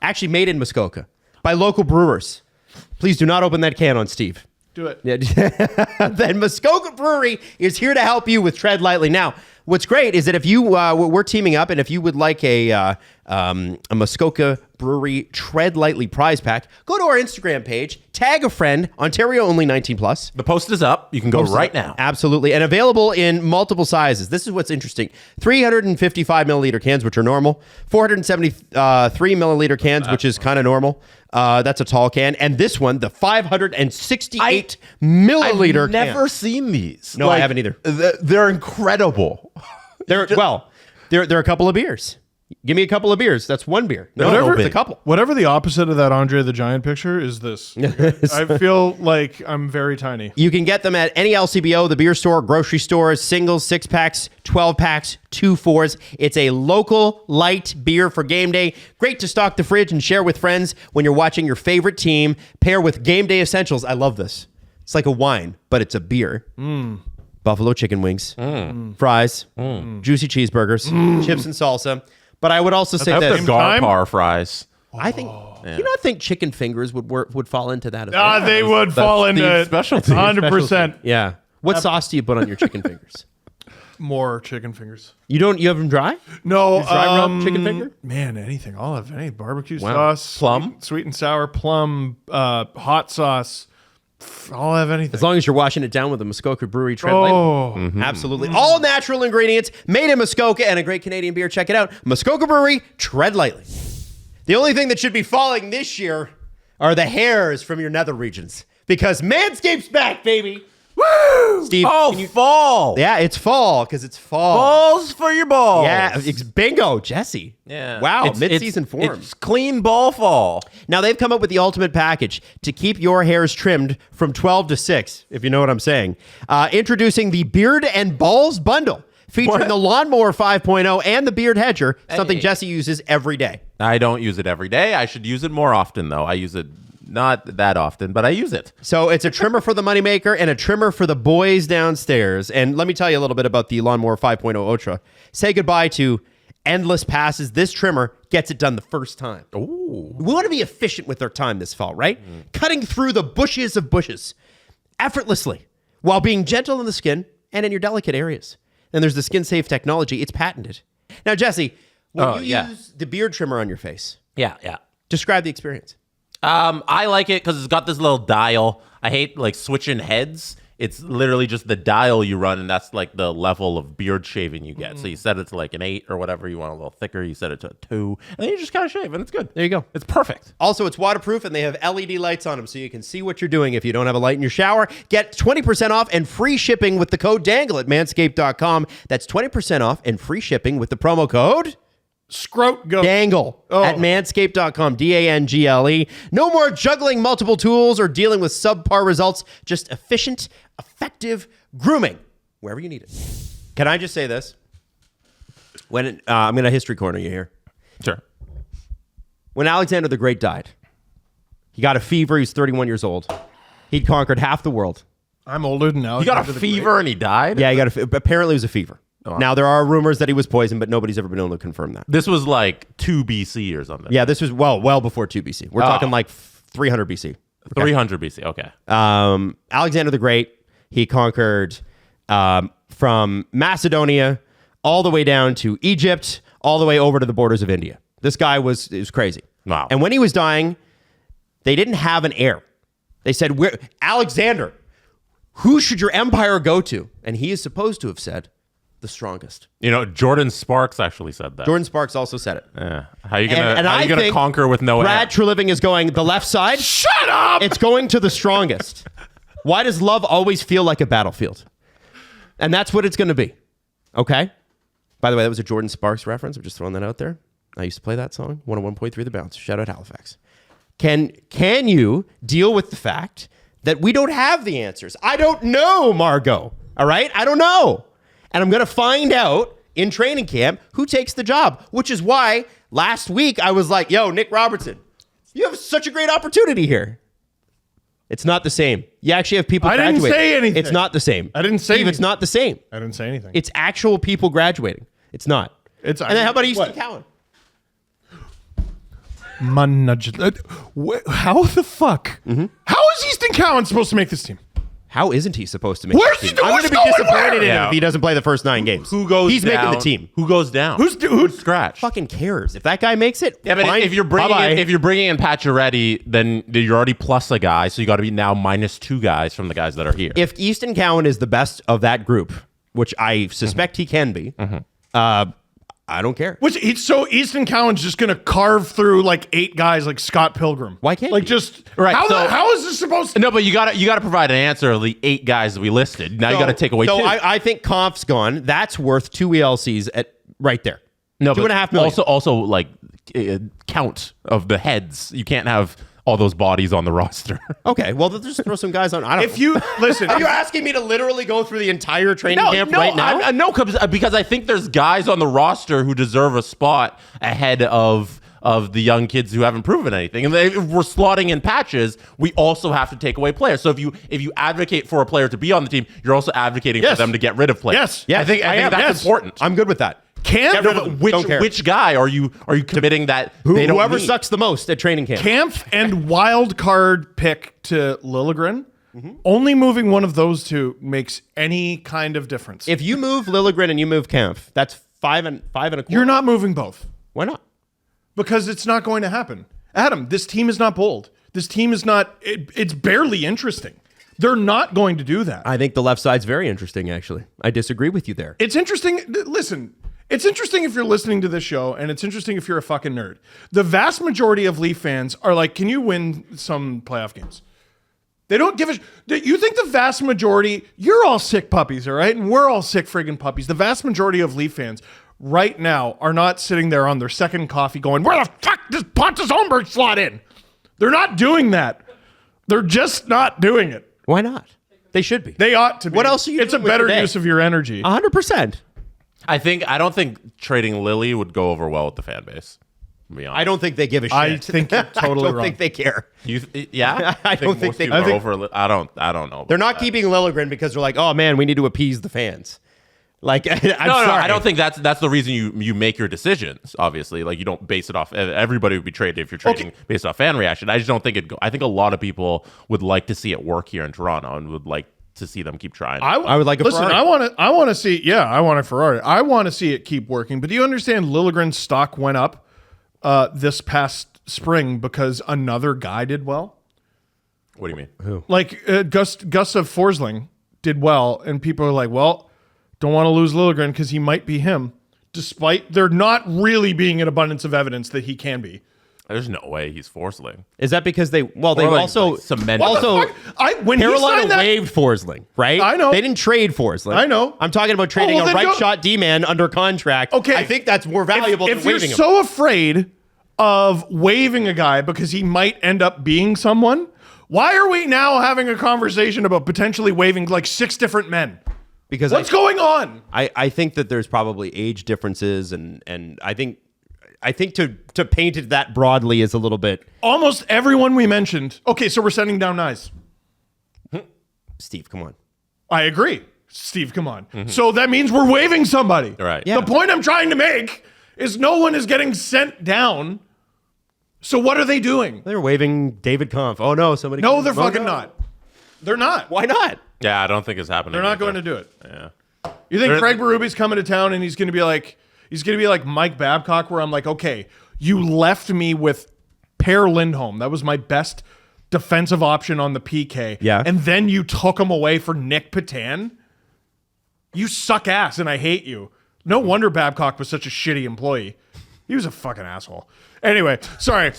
actually made in Muskoka by local brewers, please do not open that can on Steve. Do it. Yeah. Then Muskoka Brewery is here to help you with Tread Lightly. Now, what's great is that if you we're teaming up, and if you would like a Muskoka Brewery Tread Lightly prize pack, go to our Instagram page, tag a friend, Ontario only 19 plus. The post is up. You can go right now. Absolutely. And available in multiple sizes. This is what's interesting. 355 milliliter cans, which are normal. 473 milliliter cans, which is kind of normal. That's a tall can. And this one, the 568 milliliter I've can. never seen these. No, I haven't either. They're incredible. They're a couple of beers. Give me a couple of beers. That's one beer. No, Whatever- it's a couple. Whatever the opposite of that Andre the Giant picture is this. I feel like I'm very tiny. You can get them at any LCBO, the beer store, grocery stores, singles, 6-packs, 12-packs, 2-4s. It's a local light beer for game day. Great to stock the fridge and share with friends when you're watching your favorite team. Pair with game day essentials. I love this. It's like a wine, but it's a beer. Buffalo chicken wings, fries, juicy cheeseburgers, chips and salsa. But I would also say That's this. the Gar fries. I think you not think chicken fingers would fall into that as well. They would fall into Steve's it. specialty. 100%. Yeah. What sauce do you put on your chicken fingers? More chicken fingers. You have them dry? No, Dry rub chicken finger? Man, anything. I'll have any barbecue Wow. sauce, Plum? sweet and sour, plum, hot sauce. I'll have anything. As long as you're washing it down with a Muskoka Brewery Tread Oh, Absolutely. All natural ingredients, made in Muskoka, and a great Canadian beer. Check it out. Muskoka Brewery, tread lightly. The only thing that should be falling this year are the hairs from your nether regions. Because Manscaped's back, baby. Woo! Steve, Fall. yeah, it's fall because it's fall. Balls for your balls. Yeah, it's bingo, Jesse. Yeah. Wow, It's- mid-season form. It's clean ball fall. Now, they've come up with the ultimate package to keep your hairs trimmed from 12 to 6, if you know what I'm saying. Introducing the Beard and Balls Bundle, featuring What? the Lawnmower 5.0 and the Beard Hedger, something Hey. Jesse uses every day. I don't use it every day. I should use it more often, though. I use it not that often, but I use it. So it's a trimmer for the moneymaker and a trimmer for the boys downstairs. And let me tell you a little bit about the Lawnmower 5.0 Ultra. Say goodbye to endless passes. This trimmer gets it done the first time. Ooh. We want to be efficient with our time this fall, right? Cutting through the bushes of bushes effortlessly while being gentle in the skin and in your delicate areas. And there's the skin safe technology. It's patented. Now, Jesse, when you use the beard trimmer on your face, Yeah. describe the experience. I like it because it's got this little dial. I hate like switching heads. It's literally just the dial you run, and that's like the level of beard shaving you get. So you set it to like an 8 or whatever. You want a little thicker, you set it to a 2, and then you just kind of shave, and it's good. There you go. It's perfect. Also, it's waterproof, and they have LED lights on them, so you can see what you're doing if you don't have a light in your shower. Get 20% off and free shipping with the code DANGLE at manscaped.com. That's 20% off and free shipping with the promo code Scrote go. DANGLE at manscaped.com, DANGLE. No more juggling multiple tools or dealing with subpar results. Just efficient, effective grooming wherever you need it. Can I just say this? I'm going to history corner you here. Sure. When Alexander the Great died, he got a fever. He was 31 years old. He'd conquered half the world. I'm older than now. He got a fever and he died? Yeah, he got apparently it was a fever. Now, there are rumors that he was poisoned, but nobody's ever been able to confirm that. This was like 2 BC or something. Yeah, this was well before 2 BC. We're talking like 300 BC. 300 BC. Okay. Alexander the Great, he conquered from Macedonia all the way down to Egypt, all the way over to the borders of India. This guy was crazy. Wow. And when he was dying, they didn't have an heir. They said, Alexander, who should your empire go to? And he is supposed to have said, the strongest. You know, Jordan Sparks actually said that. Jordan Sparks also said it. Yeah. How are you gonna conquer with no Brad heir? Treliving is going the left side. Shut up! It's going to the strongest. Why does love always feel like a battlefield? And that's what it's going to be. Okay? By the way, that was a Jordan Sparks reference. I'm just throwing that out there. I used to play that song, 101.3 The Bounce. Shout out Halifax. Can you deal with the fact that we don't have the answers? I don't know, Margot. All right? I don't know. And I'm going to find out in training camp who takes the job, which is why last week I was like, yo, Nick Robertson, you have such a great opportunity here. It's not the same. You actually have people graduating. I didn't say anything. It's not the same. I didn't say Steve, it's anything. not the same. I didn't say anything. It's actual people graduating. It's not. It's- and then how about Easton what? Cowan? How the fuck? How is Easton Cowan supposed to make this team? How isn't he supposed to make Where's the he team? I'm going to be going disappointed in where? him if he doesn't play the first 9 games. Who goes He's down? making the team. Who goes down? Who's scratch? Fucking cares? If that guy makes it, Yeah, but fine. if you're bringing in Pacioretty, then you're already plus a guy, so you got to be now minus 2 guys from the guys that are here. If Easton Cowan is the best of that group, which I suspect he can be, I don't care. So Easton Cowan's just going to carve through like 8 guys like Scott Pilgrim. Why can't like he? just Right, How is this supposed to? No, but you got to provide an answer of the 8 guys that we listed. Now you got to take away 2. I think Kampf's gone. That's worth 2 ELCs at right there. No, $2.5 million. Also like count of the heads. You can't have all those bodies on the roster. Okay, well, just throw some guys on. I don't If know. you listen, Are you asking me to literally go through the entire training camp right now? No, because I think there's guys on the roster who deserve a spot ahead of the young kids who haven't proven anything. And if we're slotting in patches, we also have to take away players. So if you advocate for a player to be on the team, you're also advocating for them to get rid of players. Yes. I think that's important. I'm good with that. Camp, Don't care. Which guy are you committing that they don't Whoever need? sucks the most at training camp. Kampf and wild card pick to Liljegren. Only moving one of those two makes any kind of difference. If you move Liljegren and you move Kampf, that's 5 and a quarter. You're not moving both Why not? because it's not going to happen. Adam, this team is not bold. This team is not. It's barely interesting. They're not going to do that. I think the left side's very interesting, actually. I disagree with you there. It's interesting. Listen, it's interesting if you're listening to this show, and it's interesting if you're a fucking nerd. The vast majority of Leaf fans are like, can you win some playoff games? They don't give a... You think the vast majority... You're all sick puppies, all right? And we're all sick friggin' puppies. The vast majority of Leaf fans right now are not sitting there on their second coffee going, where the fuck does Pontus Holmberg slot in? They're not doing that. They're just not doing it. Why not? They should be. They ought to be. What else are you It's a doing with better your day? use of your energy. 100%. I don't think trading Lily would go over well with the fan base. To be honest. I don't think they give a shit. I think you're totally I don't wrong. think they care. Yeah, I don't think most they- people I are think- over. I don't know. about They're not that. keeping Liljegren because they're like, oh man, we need to appease the fans. Like, I'm No, sorry. I don't think that's the reason you make your decisions. Obviously, like you don't base it off. Everybody would be traded if you're trading based off fan reaction. I just don't think it. I think a lot of people would like to see it work here in Toronto and would like to see them keep trying. I would like a listen. Ferrari. I want to see. Yeah, I want a Ferrari. I want to see it keep working. But do you understand? Liljegren's stock went up this past spring because another guy did well. What do you mean? Who? Like Gus of Forsling did well, and people are like, well, don't want to lose Liljegren because he might be him, despite there not really being an abundance of evidence that he can be. There's no way he's Forsling. Is that because they Or also cemented. also When he Carolina signed that, waived Forsling, right? I know. They didn't trade Forsling. I know. I'm talking about trading well, a then right don't- shot D-man under contract. Okay. I think that's more valuable if than you're waiving him. so afraid of waiving a guy because he might end up being someone, why are we now having a conversation about potentially waiving like 6 different men? Because What's going on? I think that there's probably age differences, and I think to paint it that broadly is a little bit. Almost everyone we mentioned. Okay, so we're sending down Nyes. Steve, come on. I agree. Steve, come on. So that means we're waiving somebody. Right. Yeah. The point I'm trying to make is no one is getting sent down. So what are they doing? They're waiving David Kampf. Oh no, somebody. No, they're Oh, fucking no. not. They're not. Why not? Yeah, I don't think it's happening. They're not either. going to do it. Yeah. You think They're- Craig Berube's coming to town and he's going to be like Mike Babcock, where I'm like, okay, you left me with Per Lindholm. That was my best defensive option on the PK. Yeah. And then you took him away for Nick Patan. You suck ass and I hate you. No wonder Babcock was such a shitty employee. He was a fucking asshole. Anyway, sorry.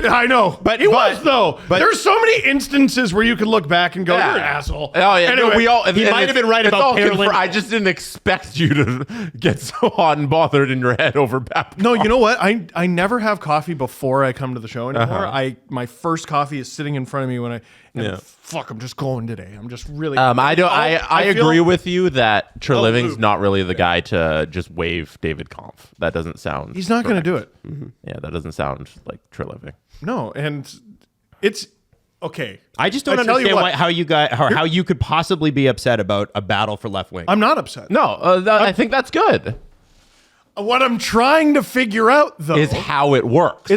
I know. But he was, though. but- There's so many instances where you could look back and go, you're an asshole. Oh yeah, Anyway, no, we all. he and might have it's- been right it's about all Per confir- Lindholm. I just didn't expect you to get so hot and bothered in your head over Babcock. No, you know what? I never have coffee before I come to the show anymore. My first coffee is sitting in front of me when fuck, I'm just going today. I'm just really. I feel- agree with you that Treliving's Luke. not really the guy to just waive David Kampf. That doesn't sound. He's not going to do it. Yeah, that doesn't sound like Treliving. No, and it's okay. I just don't I tell you understand what. how you could possibly be upset about a battle for left wing. I'm not upset. No, I think that's good. What I'm trying to figure out, though, is how it works.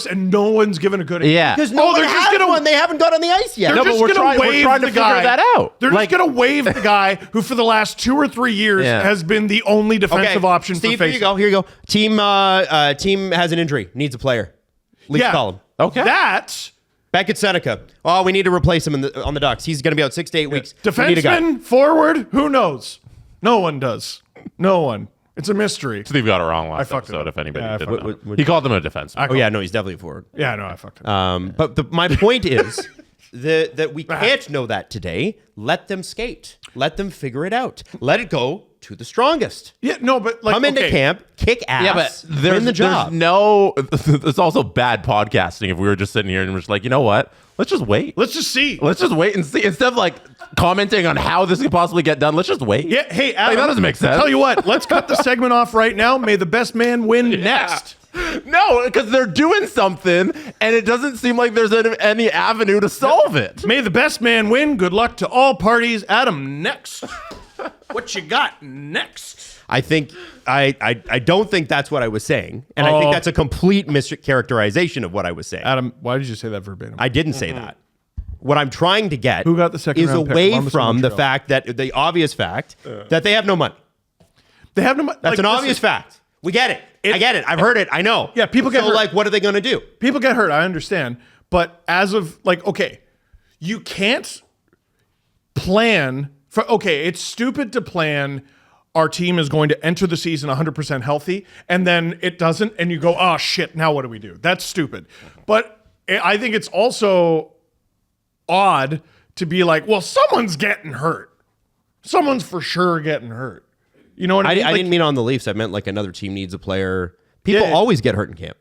And no one's given a good answer. Yeah. Because no one they're just has gonna- one. They haven't got on the ice yet. They're No, but just we're gonna trying- we're wave trying to the figure guy. that out. They're Like- just going to wave the guy who, for the last 2 or 3 years, Yeah. has been the only defensive option Steve, for here you go. Here you go. Team has an injury. Needs a player. Leafs call him. Okay. That Beckett Seneca. Oh, we need to replace him on the Ducks. He's going to be out 6 to 8 weeks. We need a guy. defenseman, forward, who knows? No one does. No one. It's a mystery. Steve got it wrong last fucked it episode, up. if anybody Yeah, I didn't fucked know. He called him a defense. Oh yeah, no, he's definitely a forward. Yeah, no, I fucked it. But my point is that we can't know that today. Let them skate. Let them figure it out. Let it go to the strongest. Yeah, no, but like, Come into camp, kick ass, Yeah, but win the job. there's no. It's also bad podcasting if we were just sitting here and we're just like, you know what? Let's just wait. Let's just see. Let's just wait and see. Instead of like commenting on how this could possibly get done, let's just wait. Yeah, hey, Adam, that doesn't make sense. Tell you what, let's cut the segment off right now. May the best man win next. No, because they're doing something and it doesn't seem like there's any avenue to solve it. May the best man win. Good luck to all parties. Adam, next. What you got next? I think I don't think that's what I was saying, and I think that's a complete mischaracterization of what I was saying. Adam, why did you say that verbatim? I didn't say that. What I'm trying to get Who got the second is round pick? away Columbus or from the Montreal? fact that the obvious fact that they have no money. They have no money. That's an obvious fact. We get it. I get it. I've heard it. I know. Yeah, people get so hurt. like, what are they going to do? People get hurt. I understand. But as of like, okay, you can't plan for, okay, it's stupid to plan our team is going to enter the season 100% healthy and then it doesn't. And you go, oh shit, now what do we do? That's stupid. But I think it's also odd to be like, well, someone's getting hurt. Someone's for sure getting hurt. You know what I mean? I didn't mean on the Leafs. I meant like another team needs a player. People Yeah. always get hurt in camp.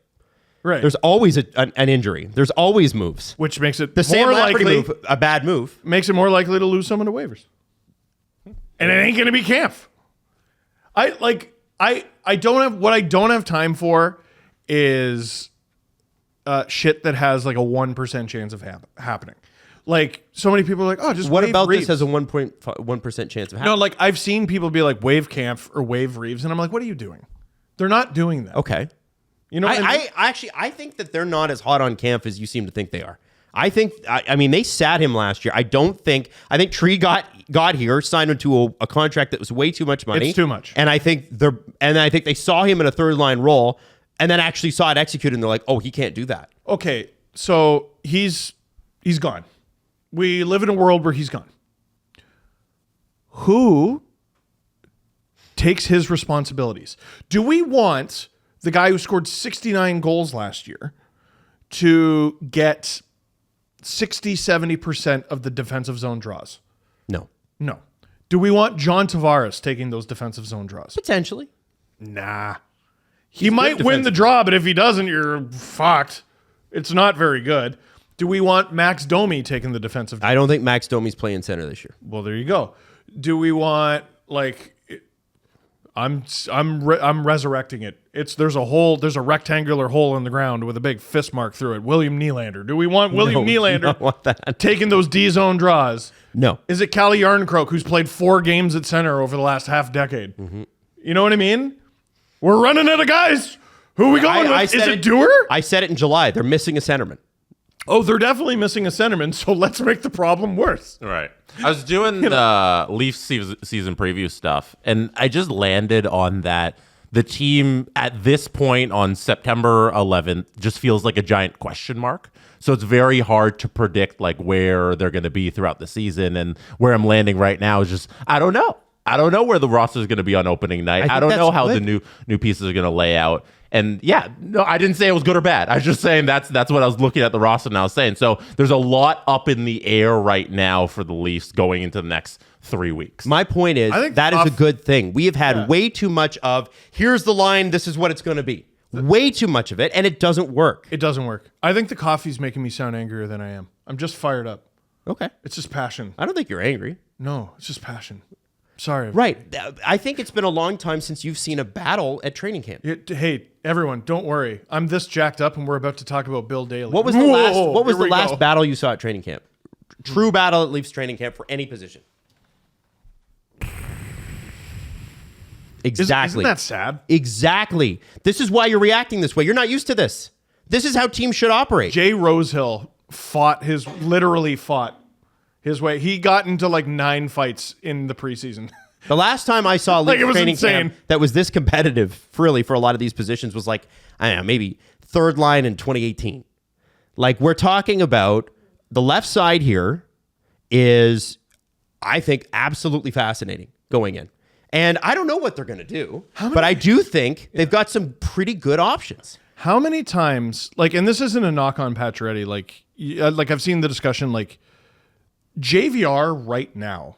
Right. There's always an injury. There's always moves. Which makes it The Sam more Lafferty likely, move, a bad move. makes it more likely to lose someone to waivers. And it ain't going to be Camp. I don't have time for is shit that has like a 1% chance of happening. Like so many people are like, oh, just What waive about Reeves. this has a 1.1% chance of happening? No, like I've seen people be like waive Camp or waive Reeves, and I'm like, what are you doing? They're not doing that. Okay. You know, what I mean? I think that they're not as hot on Camp as you seem to think they are. I mean, they sat him last year. I think Tree got here, signed him to a contract that was way too much money. It's too much. And I think they saw him in a third line role and then actually saw it executed and they're like, oh, he can't do that. Okay, so he's gone. We live in a world where he's gone. Who takes his responsibilities? Do we want the guy who scored 69 goals last year to get 60-70% of the defensive zone draws? No. No. Do we want John Tavares taking those defensive zone draws? Potentially. Nah. He might win the draw, but if he doesn't, you're fucked. It's not very good. Do we want Max Domi taking the defensive? I don't think Max Domi's playing center this year. Well, there you go. Do we want like? I'm resurrecting it. There's a rectangular hole in the ground with a big fist mark through it. William Nylander. Do we want William Nylander don't want that. taking those D zone draws? No. Is it Calle Yarncroke who's played 4 games at center over the last half decade? Mm-hmm. You know what I mean? We're running out of guys. Who are we going with? Is it Dewar? I said it in July. They're missing a centerman. Oh, they're definitely missing a centerman, so let's make the problem worse. Right. I was doing the Leafs season preview stuff, and I just landed on that the team at this point on September 11th just feels like a giant question mark. So it's very hard to predict like where they're going to be throughout the season, and where I'm landing right now is just I don't know. I don't know where the roster is going to be on opening night. I don't know how the new pieces are going to lay out. And yeah, no, I didn't say it was good or bad. I was just saying that's what I was looking at the roster and I was saying. So there's a lot up in the air right now for the Leafs going into the next 3 weeks. My point is that is a good thing. We have had way too much of here's the line, this is what it's going to be. Way too much of it, and it doesn't work. It doesn't work. I think the coffee's making me sound angrier than I am. I'm just fired up. Okay. It's just passion. I don't think you're angry. No, it's just passion. Sorry. Right. I think it's been a long time since you've seen a battle at training camp. Hey, everyone, don't worry. I'm this jacked up, and we're about to talk about Bill Daly. What was the last battle you saw at training camp? True battle at Leafs training camp for any position. Exactly. Isn't that sad? Exactly. This is why you're reacting this way. You're not used to this. This is how teams should operate. Jay Rosehill literally fought his way. He got into like 9 fights in the preseason. The last time I saw a Like, league it was training insane. camp that was this competitive, really, for a lot of these positions was like, I don't know, maybe third line in 2018. Like, we're talking about the left side here is, I think, absolutely fascinating going in. And I don't know what they're going to do, but I do think they've got some pretty good options. How many times, like, and this isn't a knock on Pacioretty, like I've seen the discussion, like, JVR right now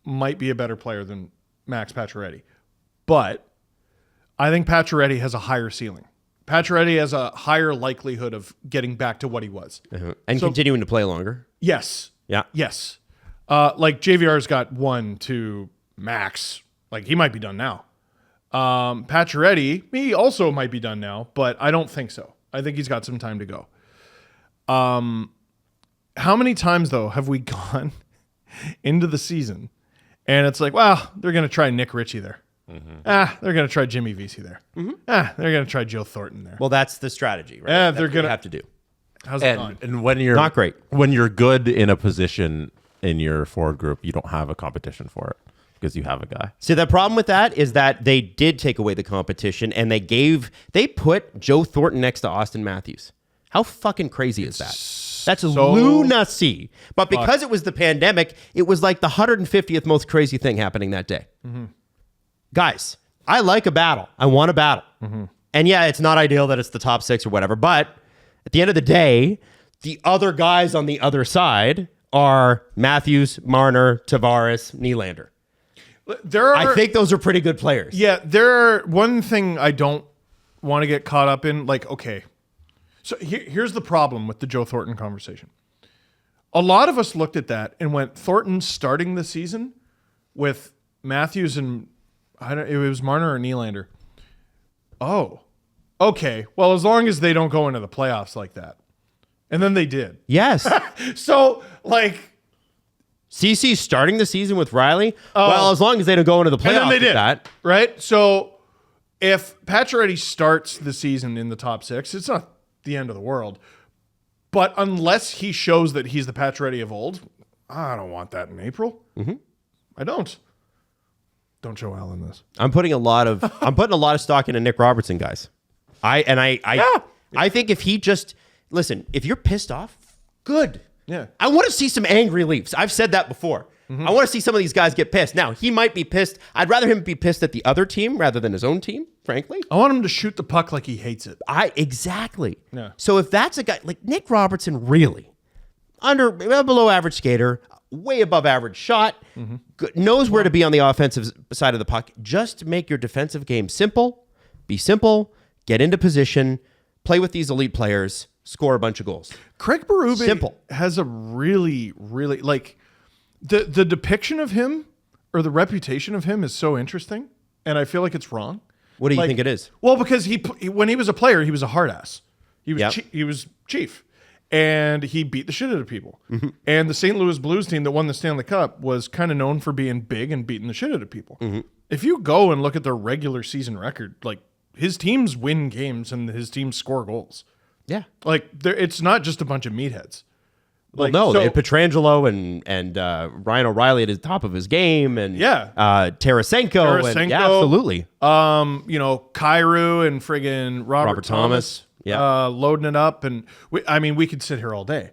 might be a better player than Max Pacioretty, but I think Pacioretty has a higher ceiling. Pacioretty has a higher likelihood of getting back to what he was. And continuing to play longer. Yes. Yeah. Yes. Like, JVR's got 1 to max. Like, he might be done now. Pacioretty, he also might be done now, but I don't think so. I think he's got some time to go. How many times, though, have we gone into the season and it's like, well, they're going to try Nick Ritchie there. They're going to try Jimmy Vesey there. They're going to try Joe Thornton there. Well, that's the strategy, right? Yeah, That's they're what gonna you have to do. How's it going? And when you're Not great. when you're good in a position in your forward group, you don't have a competition for it because you have a guy. See, the problem with that is that they did take away the competition and they put Joe Thornton next to Austin Matthews. How fucking crazy is that? That's lunacy. But because it was the pandemic, it was like the 150th most crazy thing happening that day. Guys, I like a battle. I want a battle. And yeah, it's not ideal that it's the top 6 or whatever, but at the end of the day, the other guys on the other side are Matthews, Marner, Tavares, Nylander. I think those are pretty good players. Yeah, one thing I don't want to get caught up in, like, okay. So here's the problem with the Joe Thornton conversation. A lot of us looked at that and went, Thornton starting the season with Matthews and it was Marner or Nylander. Oh, okay. Well, as long as they don't go into the playoffs like that. And then they did. Yes. So, like, CC starting the season with Riley. Well, as long as they don't go into the playoffs, and then they did that. Right. So, if Pacioretty starts the season in the top 6, it's not the end of the world. But unless he shows that he's the Pacioretty of old, I don't want that in April. I don't. Don't show Alan this. I'm putting a lot of stock into Nick Robertson, guys. I think if he just listen, if you're pissed off, good. Yeah. I want to see some angry Leafs. I've said that before. I want to see some of these guys get pissed. Now, he might be pissed. I'd rather him be pissed at the other team rather than his own team, frankly. I want him to shoot the puck like he hates it. Exactly. Yeah. So if that's a guy like Nick Robertson, really below average skater, way above average shot, knows where to be on the offensive side of the puck. Just make your defensive game simple, be simple, get into position, play with these elite players, score a bunch of goals. Craig Berube Simple. has a really, really, like, the depiction of him or the reputation of him is so interesting, and I feel like it's wrong. What do you think it is? Well, because when he was a player, he was a hard ass. He was Yep. he was chief, and he beat the shit out of people. And the St. Louis Blues team that won the Stanley Cup was kind of known for being big and beating the shit out of people. If you go and look at their regular season record, like, his teams win games and his teams score goals. Yeah. Like, it's not just a bunch of meatheads. Well, no, they had Pietrangelo and Ryan O'Reilly at the top of his game, and Tarasenko. And, yeah, absolutely. Kyrou and friggin' Robert Thomas. Yeah. Loading it up. And we could sit here all day.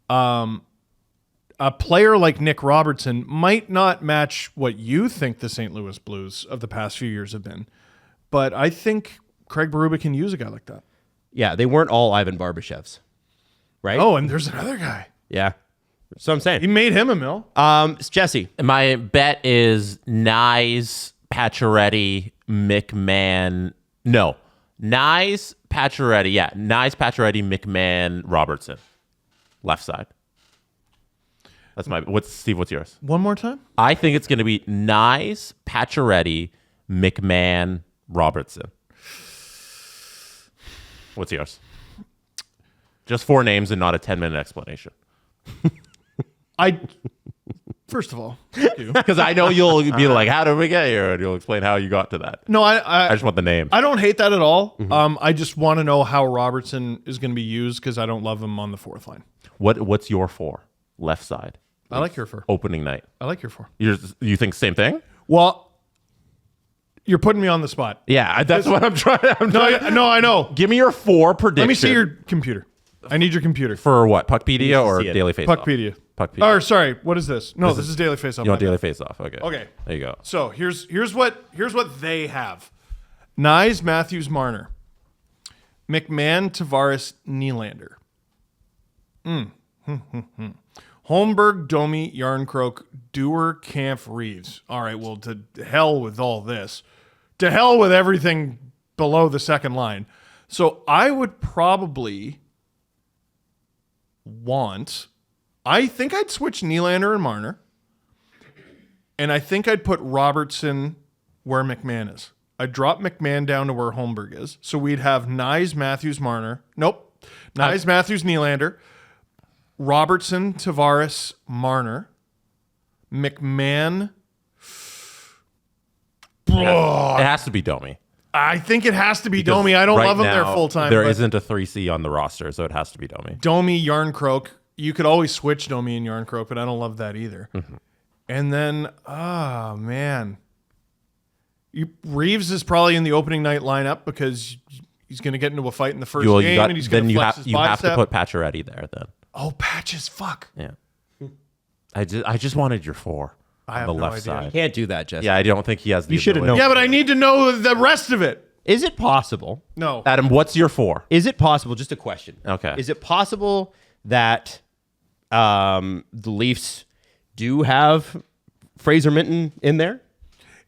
A player like Nick Robertson might not match what you think the St. Louis Blues of the past few years have been, but I think Craig Berube can use a guy like that. Yeah, they weren't all Ivan Barbashevs, right? Oh, and there's another guy. Yeah. So I'm saying. He made him a mill. It's Jesse. My bet is Nyes, Pacioretty, McMahon. No. Nyes, Pacioretty. Yeah. Nyes, Pacioretty, McMahon, Robertson. Left side. That's Steve, what's yours? One more time? I think it's going to be Nyes, Pacioretty, McMahon, Robertson. What's yours? Just 4 names and not a 10-minute explanation. First of all, thank you. Because I know you'll be like, how did we get here? And you'll explain how you got to that. No, I just want the name. I don't hate that at all. I just want to know how Robertson is going to be used because I don't love him on the fourth line. What's your 4? Left side. I like your 4. Opening night. I like your 4. You think same thing? Well, you're putting me on the spot. Yeah, that's what I'm trying. No, I know. Give me your 4 prediction. Let me see your computer. I need your computer. For what? Puckpedia or see it. Daily Faceoff? Puckpedia. Puckpedia. Or sorry, what is this? No, this is Daily Faceoff. You want Daily Faceoff? Okay. Okay. There you go. So here's what they have: Nyes, Matthews, Marner, McMahon, Tavares, Nylander, Holmberg, Domi, Yarncroke, Dewar, Kampf, Reeves. All right, well, to hell with all this. To hell with everything below the second line. So I would probably I think I'd switch Nylander and Marner. And I think I'd put Robertson where McMahon is. I'd drop McMahon down to where Holmberg is. So we'd have Nyes, Matthews, Marner. Nope. Nyes, Matthews, Nylander. Robertson, Tavares, Marner. McMahon. It has to be Domi. I think it has to be Domi. I don't Right love him there now, full time. There isn't a 3C on the roster, so it has to be Domi. Domi, Yarncroke. You could always switch Domi and Yarncroke, but I don't love that either. And then, man. Reeves is probably in the opening night lineup because he's going to get into a fight in the first game, and he's going to flex his you have bicep. to put Pacioretty there then. Oh, Patches, fuck. Yeah. I just wanted your 4 I on have the no left idea. side. Can't do that, Jesse. Yeah, I don't think he has the You should've ability. known. Yeah, but I need to know the rest of it. Is it possible? No. Adam, what's your 4? Is it possible? Just a question. Okay. Is it possible that the Leafs do have Fraser Minton in there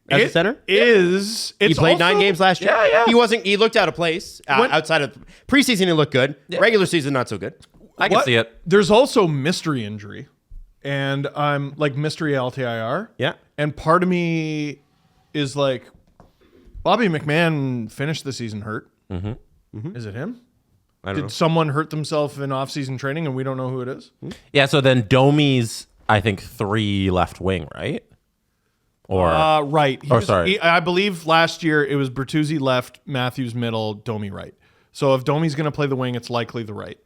as a center? It's He played 9 also- games last year. Yeah. He wasn't. He looked out of place outside of preseason. He looked good. Regular season, not so good. I can see it. There's also mystery injury, and I'm like mystery LTIR. Yeah. And part of me is like, Bobby McMahon finished the season hurt. Is it him? I don't Did know. someone hurt themselves in off-season training and we don't know who it is? Yeah, so then Domi's, I think, 3 left wing, right? Or Right. sorry. I believe last year it was Bertuzzi left, Matthews middle, Domi right. So if Domi's going to play the wing, it's likely the right.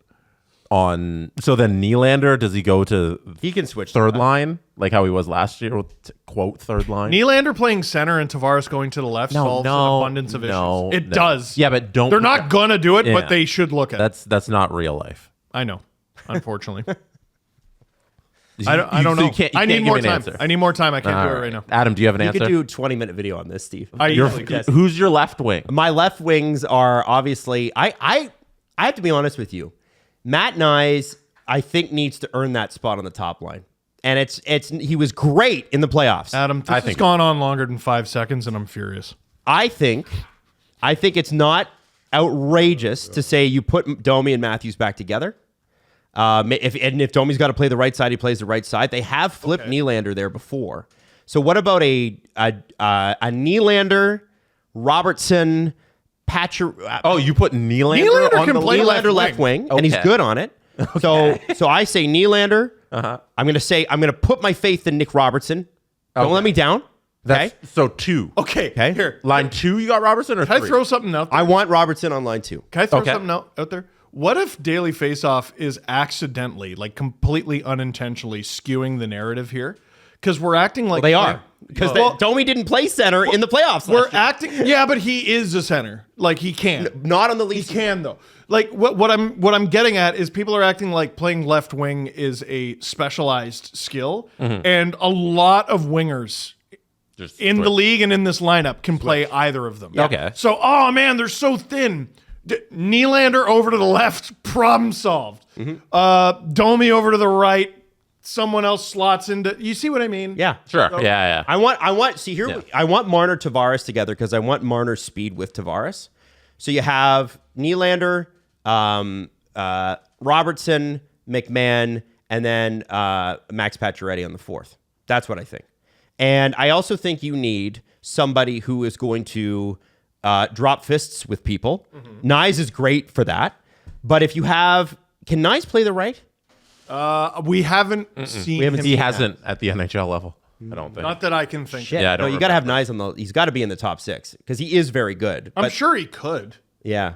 so then Nylander, does he go to He can switch third line like how he was last year with quote third line? Nylander playing center and Tavares going to the left solves an abundance of issues. It does. Yeah, but don't. They're not going to do it, Yeah. but they should look at it. That's not real life. I know, unfortunately. You- I don't so know. you can't- you I need can't give more me an time. answer. I need more time. I can't do All it right now. Adam, do you have an You answer? could do a 20-minute video on this, Steve. I Your- usually can. who's your left wing? My left wings are obviously. I have to be honest with you. Matt Nyes, I think, needs to earn that spot on the top line, and it's he was great in the playoffs. Adam, this has gone on longer than 5 seconds, and I'm furious. I think it's not outrageous to say you put Domi and Matthews back together. If Domi's got to play the right side, he plays the right side. They have flipped Nylander there before. So what about a Nylander, Robertson, Patcher? You put Nylander Nylander on can the play left. Nylander left wing, and he's Okay. good on it. So I say Nylander. I'm gonna put my faith in Nick Robertson. Don't let me down. Okay. So 2. Okay, Okay. here. Line 2, you got Robertson or Can I 3? throw something out there? I want Robertson on line 2. Can I throw Okay. something out there? What if Daily Faceoff is accidentally, like completely unintentionally skewing the narrative here? Because we're acting like They are because Domi didn't play center in the playoffs. We're last year. acting, yeah, but he is a center. Like he can. Not on the He Leafs. can though. Like what I'm getting at is people are acting like playing left wing is a specialized skill, and a lot of wingers Just in the switch. league and in this lineup can play either of them. Okay. So, oh man, they're so thin. Nylander over to the left, problem solved. Domi over to the right, someone else slots into. You see what I mean? Yeah, Sure. Yeah. I want. See here, Yeah. I want Marner Tavares together because I want Marner's speed with Tavares. So you have Nylander, Robertson, McMahon, and then Max Pacioretty on the 4th. That's what I think. And I also think you need somebody who is going to drop fists with people. Nyes is great for that. But if you have, can Nyes play the right? We haven't seen him. He hasn't at the NHL level. I don't think. Not that I can think. Shit. Yeah, I no, don't you got to have remember. Nyes on the. He's got to be in the top 6 because he is very good. I'm But, sure he could. Yeah.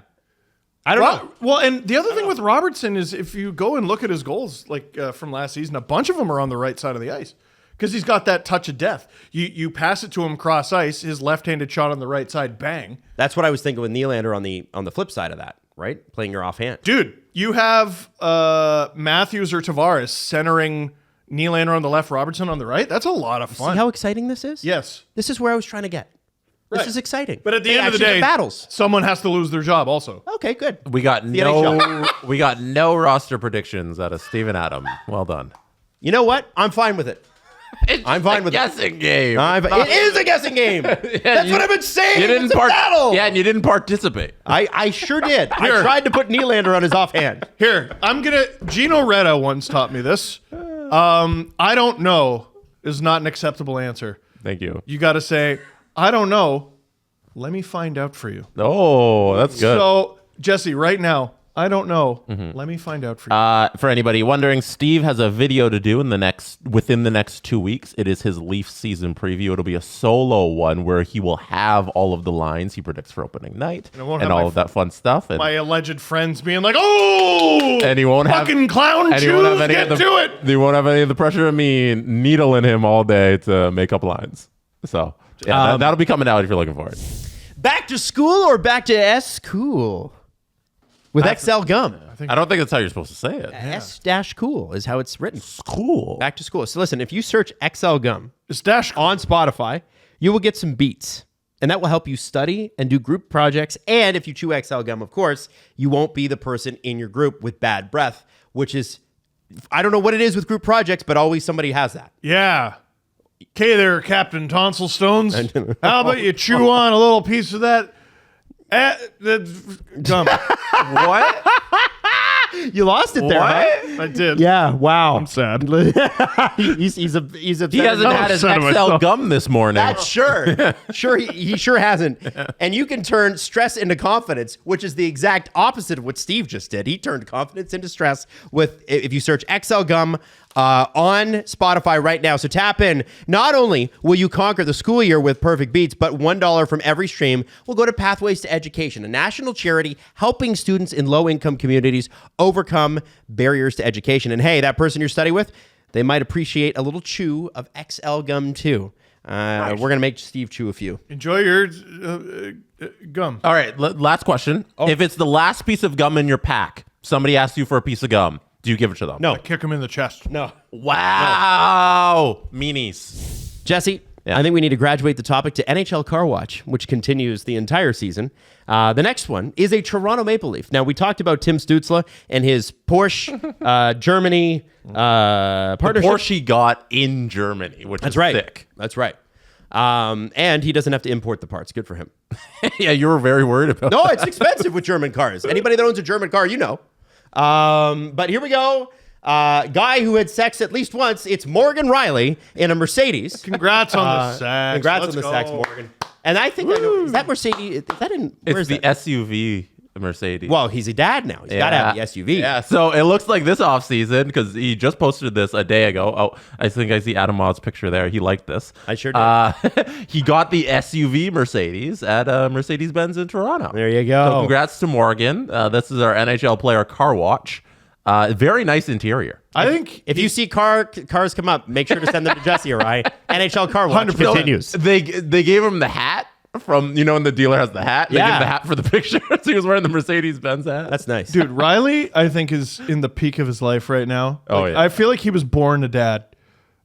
I don't know. Well, and the other thing with Robertson is if you go and look at his goals, like from last season, a bunch of them are on the right side of the ice because he's got that touch of death. You pass it to him cross ice, his left-handed shot on the right side, bang. That's what I was thinking with Nylander on the flip side of that, right? Playing your offhand. Dude, you have Matthews or Tavares centering Nylander on the left, Robertson on the right. That's a lot of fun. See how exciting this is? Yes. This is where I was trying to get. This Right. is exciting. But at the They end of the actually day, get battles. someone has to lose their job also. Okay, good. We got NHL. we got no roster predictions out of Steve and Adam. Well done. You know what? I'm fine with it. I'm fine with it. guessing game. It is a guessing game. That's what I've been saying. You didn't It's a battle. Yeah, and you didn't participate. I sure did. Here. I tried to put Nylander on his offhand. Here, Gino Reda once taught me this. I don't know is not an acceptable answer. Thank you. You got to say, I don't know. Let me find out for you. Oh, that's good. So, Jesse, right now, I don't know. Let me find out for you. For anybody wondering, Steve has a video to do within the next 2 weeks. It is his Leafs season preview. It'll be a solo one where he will have all of the lines he predicts for opening night it won't and have all my of that fun stuff. And, My alleged friends being like, "Oh, and he won't have fucking clown and he won't have shoes, any get of the, to it." He won't have any of the pressure of me needling him all day to make up lines. So yeah, that'll be coming out if you're looking for it. Back to school or back to S-Cool? With XL Gum. I don't think that's how you're supposed to say it. S-Cool is how it's written. Cool. Back to school. So listen, if you search XL Gum It's Dash. on Spotify, you will get some beats. And that will help you study and do group projects. And if you chew XL Gum, of course, you won't be the person in your group with bad breath, which is, I don't know what it is with group projects, but always somebody has that. Yeah. Okay, there, Captain Tonsil Stones. How about you chew on a little piece of that? Gum. What? You lost it there, huh? I did. Yeah, wow. I'm sad. he's upset. He hasn't had his upset at XL myself. gum this morning. That's sure. He sure hasn't. And you can turn stress into confidence, which is the exact opposite of what Steve just did. He turned confidence into stress with, if you search XL Gum on Spotify right now. So tap in. Not only will you conquer the school year with perfect beats, but $1 from every stream will go to Pathways to Education, a national charity helping students in low-income communities overcome barriers to education. And hey, that person you're studying with, they might appreciate a little chew of XL Gum too. We're going to make Steve chew a few. Enjoy your gum. All right, last question. If it's the last piece of gum in your pack, somebody asks you for a piece of gum, do you give it to them? No. Kick him in the chest. No. Wow. Meanies. Jesse, Yeah. I think we need to graduate the topic to NHL Car Watch, which continues the entire season. The next one is a Toronto Maple Leaf. Now, we talked about Tim Stützle and his Porsche Germany partnership. Porsche he got in Germany, which That's is right. thick. That's right. And he doesn't have to import the parts. Good for him. Yeah, you were very worried about No, it's expensive with German cars. Anybody that owns a German car, you know. But here we go. Guy who had sex at least once. It's Morgan Riley in a Mercedes. Congrats on the sax. Congrats Let's on the go. sex, Morgan. And I think I know, is that Mercedes? Is that in? Where It's is the that? SUV Mercedes. Well, he's a dad now. He's got to have the SUV. Yeah, so it looks like this offseason, because he just posted this a day ago. Oh, I think I see Adam Maud's picture there. He liked this. I sure did. He got the SUV Mercedes at Mercedes-Benz in Toronto. There you go. So congrats to Morgan. This is our NHL Player Car Watch. Very nice interior. I think If you see cars come up, make sure to send them to Jesse or I. NHL Car Watch 100%. continues. They gave him the hat from, and the dealer has the hat. They gave Yeah. him the hat for the picture. So he was wearing the Mercedes-Benz hat. That's nice. dude, Riley, I think, is in the peak of his life right now. Oh, Like, yeah. I feel like he was born a dad,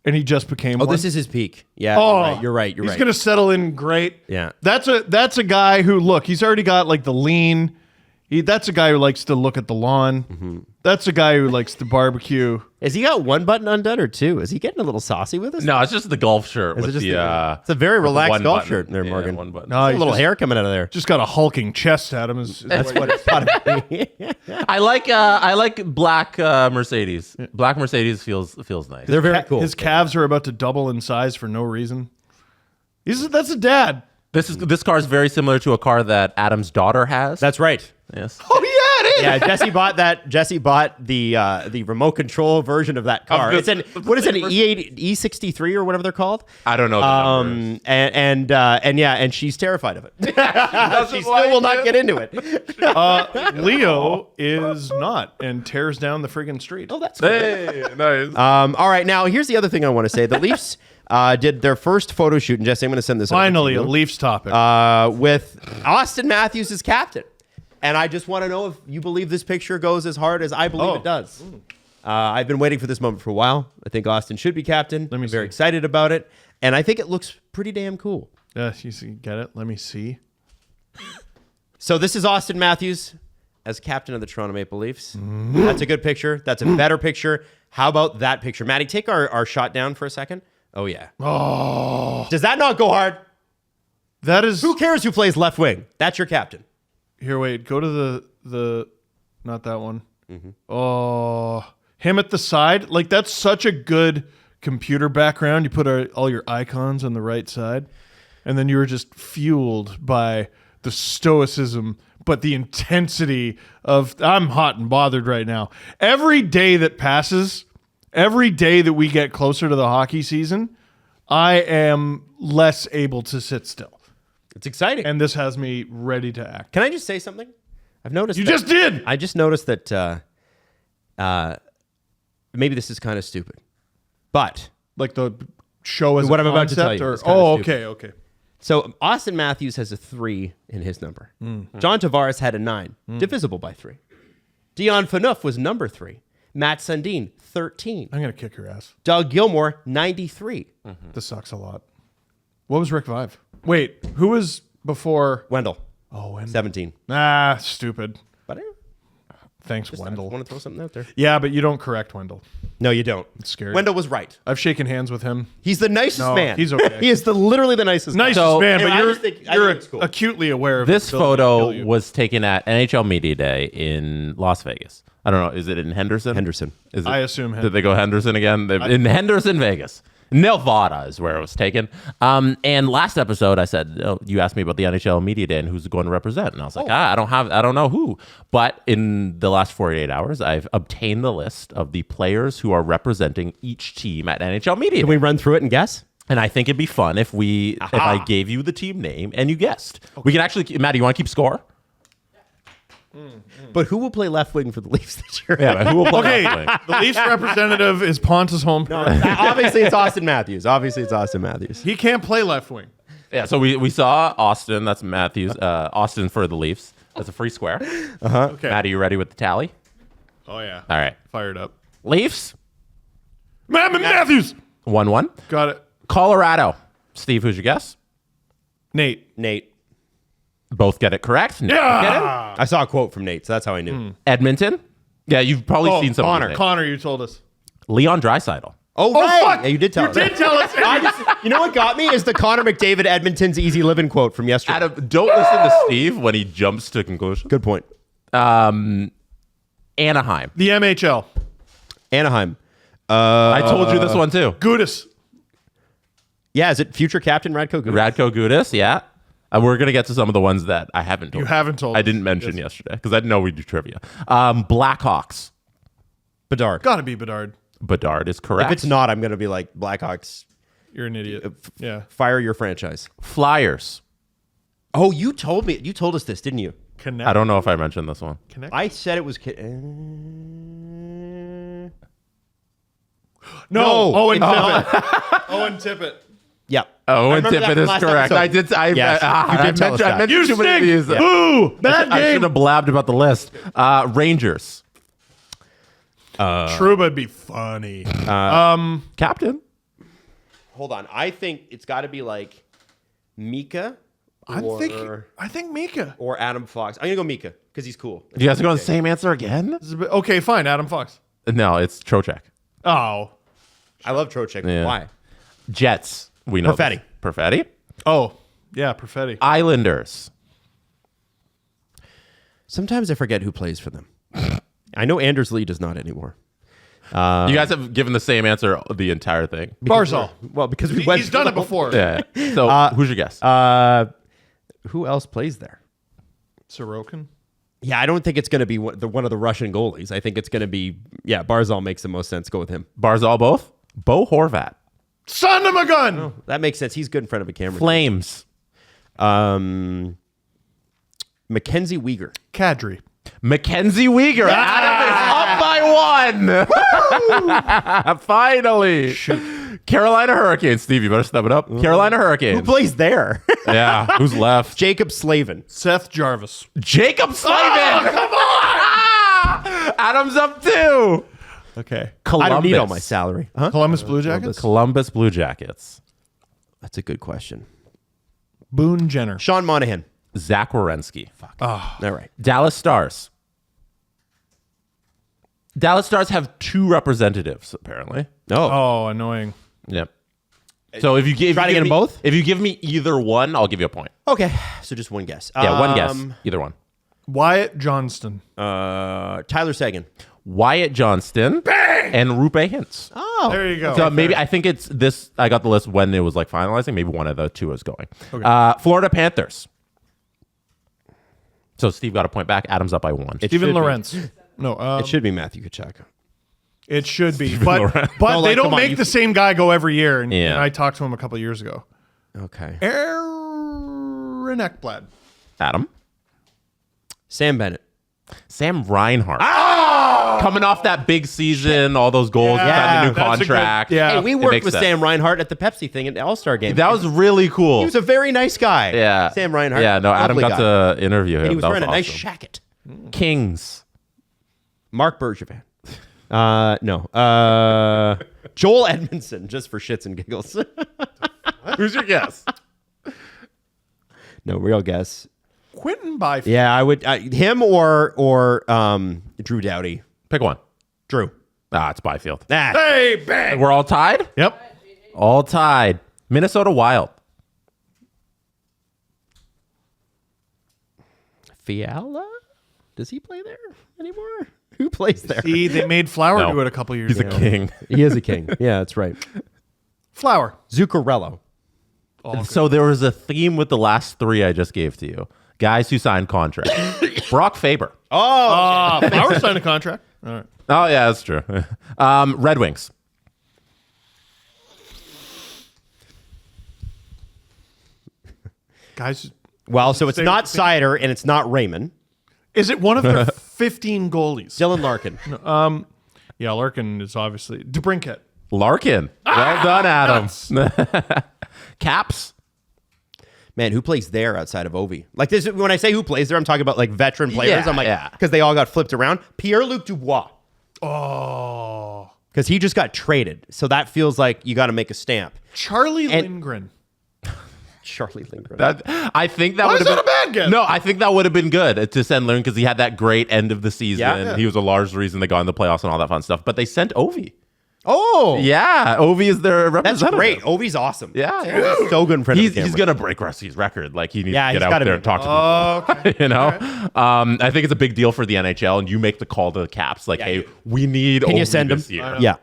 and he just became one. This is his peak. Yeah, you're right. He's gonna settle in great. Yeah. That's a guy who, look, he's already got like the lean. That's a guy who likes to look at the lawn. Mm-hmm. That's a guy who likes to barbecue. Has he got one button undone or two? Is he getting a little saucy with us? No, it's just the golf shirt with it just the. it's a very with the relaxed one golf button. shirt there, Yeah, Morgan. one button. No, A he's little just, hair coming out of there. just got a hulking chest at him. That's what it's got to be. I like black Mercedes. Black Mercedes feels nice. They're very cool. His calves are about to double in size for no reason. That's a dad. This car is very similar to a car that Adam's daughter has. That's right. yes. Oh yeah, it Yeah, Jesse bought that. Jesse bought the remote control version of that car. It's an E8 E63 or whatever they're called. I don't know the numbers. And she's terrified of it. She still will not get into it. Leo is not and tears down the friggin' street. Oh, that's good. Hey, nice. All right, now here's the other thing I want to say. The Leafs did their first photo shoot, and Jesse, I'm going to send this. Finally, a over to Leafs topic. you, with Austin Matthews as captain. And I just want to know if you believe this picture goes as hard as I believe it does. I've been waiting for this moment for a while. I think Austin should be captain. I'm very excited about it. And I think it looks pretty damn cool. You see, get it? Let me see. So this is Austin Matthews as captain of the Toronto Maple Leafs. That's a good picture. That's a better picture. How about that picture? Maddie, take our shot down for a second. Oh, yeah. Oh. Does that not go hard? That is... Who cares who plays left wing? That's your captain. Here, wait. Go to the not that one. Oh, him at the side. Like, that's such a good computer background. You put all your icons on the right side, and then you were just fueled by the stoicism, but the intensity of, I'm hot and bothered right now. Every day that passes, every day that we get closer to the hockey season, I am less able to sit still. It's exciting. And this has me ready to act. Can I just say something? I've noticed. You just did. I just noticed that maybe this is kind of stupid, but Like the show as what a I'm about to tell concept, you or is kinda stupid. okay. So Austin Matthews has a 3 in his number. John Tavares had a 9, divisible by 3. Dion Phaneuf was number 3. Matt Sundin, 13. I'm gonna kick your ass. Doug Gilmour, 93. This sucks a lot. What was Rick Vive? Wait, who was before? Wendell, Oh, Wendell. 17. Ah, stupid. But Thanks, I just Wendell. want to throw something out there. Yeah, but you don't correct Wendell. No, you don't. It's scary. Wendell was right. I've shaken hands with him. He's the nicest No, man. he's okay. He is literally the nicest Nicest guy. man, and but I you're, just think- I you're think it's cool. acutely aware of This his ability to photo kill you. was taken at NHL Media Day in Las Vegas. I don't know. Is it in Henderson? Henderson. Is it, I assume Did they go Henderson again? In Henderson, Vegas. Nevada is where it was taken. And last episode, I said, you asked me about the NHL Media Day and who's going to represent. And I was like, I don't know who. But in the last 48 hours, I've obtained the list of the players who are representing each team at NHL Media Can Day. we run through it and guess? And I think it'd be fun if I gave you the team name and you guessed. We can actually, Matt, you want to keep score? But who will play left wing for the Leafs this year? Yeah, but who will play Okay, left wing? the Leafs representative is Pontus Holm. Obviously, it's Austin Matthews. He can't play left wing. Yeah, so we saw Austin. That's Matthews. Austin for the Leafs. That's a free square. Okay. Matt, are you ready with the tally? Oh yeah. All right. Fired up. Leafs, Matthews. 1-1. Got it. Colorado. Steve, who's your guess? Nate. Both get it correct. Nick, Yeah. get it? I saw a quote from Nate, so that's how I knew. Edmonton. Yeah, you've probably seen some of these names. Connor, you told us. Leon Draisaitl. Oh, right. fuck. Yeah, you did tell us. You did tell us. You know what got me is the Connor McDavid Edmonton's easy living quote from yesterday. Adam, don't listen to Steve when he jumps to conclusion. Good point. Anaheim. The MHL. Anaheim. I told you this one too. Gudis. Yeah, is it future captain Radko Gudas? Radko Gudas, yeah. And we're going to get to some of the ones that I haven't told. You haven't told I us. didn't mention yesterday because I didn't know we do trivia. Blackhawks. Bedard. Gotta be Bedard. Bedard is correct. If it's not, I'm going to be like, Blackhawks, You're an idiot. Yeah. fire your franchise. Flyers. Oh, you told me. You told us this, didn't you? Connect. I don't know if I mentioned this one. Connect. I said it was... No. Owen it's Tippett. Owen Tippett. Yeah. Oh, I and remember that Tippett from is last correct. episode. I did. Yes, you did tell us that. I mentioned You too many of stink. these. Boo. Bad I should game. have blabbed about the list. Rangers. Trouba would be funny. Captain. Hold on. I think it's got to be like Mika I or think Mika. Adam Fox. I'm going to go Mika because he's cool. You guys are going the same answer again? Okay, fine. Adam Fox. No, it's Trocheck. Oh. I love Trocheck. Yeah. Why? Jets. We know. Perfetti. this. Perfetti. Oh. Yeah, Perfetti. Islanders. Sometimes I forget who plays for them. I know Anders Lee does not anymore. You guys have given the same answer the entire thing. Barzal. Well, because we went He's done it before. Yeah. So who's your guess? Who else plays there? Sorokin. Yeah, I don't think it's going to be one of the Russian goalies. I think it's going to be, Barzal makes the most sense. Go with him. Barzal both? Bo Horvat. Son of a gun! Oh, that makes sense. He's good in front of a camera. Flames. Mackenzie Weegar. Kadri. Mackenzie Weegar. Adam is up by 1. Finally. Shoot. Carolina Hurricanes. Steve, you better step it up. Carolina Hurricanes. Who plays there? Yeah. Who's left? Jacob Slavin. Seth Jarvis. Jacob Slavin. Oh, come on! Adam's up 2. Okay. Columbus. I don't need all my salary. Huh? Columbus Blue Jackets. Columbus Blue Jackets. That's a good question. Boone Jenner. Sean Monahan. Zach Werenski. Fuck. All right. Dallas Stars. Dallas Stars have 2 representatives, apparently. Oh, annoying. Yep. So if you give Try to get them both? If you give me either one, I'll give you a point. Okay. So just one guess. Yeah, one guess. Either one. Wyatt Johnston. Tyler Sagan. Wyatt Johnston. Bang! And Rupe Hintz. Oh. There you go. So maybe I think it's this. I got the list when it was like finalizing. Maybe one of the 2 is going. Okay. Florida Panthers. So Steve got a point back. Adam's up by 1. Steven Lorentz. No, It should be Matthew Tkachuk. it should be. But No, they like, don't come on, make you- the same guy go every year. And, Yeah. and I talked to him a couple of years ago. Okay. Aaron Ekblad. Adam. Sam Bennett. Sam Reinhart. Coming off that big season, all those goals, Yeah, got a new that's a good- contract. yeah. Hey, we It worked makes with sense. Sam Reinhart at the Pepsi thing at the All-Star game. That was really cool. He was a very nice guy. Yeah. Sam Reinhart. Yeah, no, Adam Lovely got guy. to interview him. And he was That wearing a nice awesome. jacket. Kings. Mark Bergevin. No. Joel Edmondson, just for shits and giggles. Who's your guess? No real guess. Quentin Byfield. Yeah, I would him or Drew Doughty. Pick one. Drew. It's Byfield. Ah, Hey, bang. We're all tied? Yep. All tied. Minnesota Wild. Fiala? Does he play there anymore? Who plays there? See, they made Flower No. do it a couple years He's a ago. king. He is a king. Yeah, that's right. Flower. Zuccarello. So there was a theme with the last 3 I just gave to you. Guys who signed contracts. Brock Faber. Flower signed a contract. All right. Oh, yeah, that's true. Red Wings. Guys, Well, so it's Stay- not Cider and it's not Raymond. is it one of their 15 goalies? Dylan Larkin. Yeah, Larkin is obviously DeBrincat. Larkin. Well done, Adam. Caps. Man, who plays there outside of Ovi? Like this, when I say who plays there, I'm talking about like veteran players. Yeah, I'm like, yeah. because they all got flipped around. Pierre-Luc Dubois, Oh, because he just got traded. So that feels like you got to make a stamp. Charlie And- Lindgren. Charlie Lindgren. I think that Why would is have that been a bad guess? No, I think that would have been good to send Lund because he had that great end of the season. Yeah. He was a large reason they got in the playoffs and all that fun stuff. But they sent Ovi. Oh, Yeah, Ovi is their that's representative. great. Ovi's awesome. Yeah, Ovi's so good in front of the He's camera. gonna break Rusty's record. Like he needs Yeah, to he's get out gotta there be. and talk to people. Okay. You know, I think it's a big deal for the NHL, and you make the call to the Caps. Like, hey, we need. Can you Ovi send him? this year? Yeah.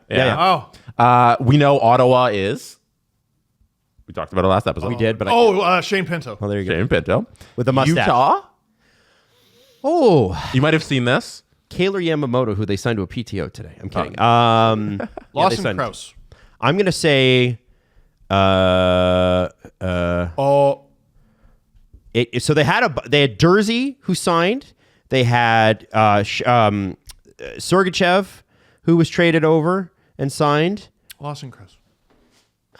Oh, We know Ottawa is. We talked about it last episode. We did, but I Shane Pinto. oh, there you go. Shane Pinto With the mustache. Utah. Oh, You might have seen this. Kaylor Yamamoto, who they signed to a PTO today. I'm kidding. they Lawson signed- Krause. I'm gonna say. Oh, So they had Dursey who signed. They had Sergachev who was traded over and signed. Lawson Krause.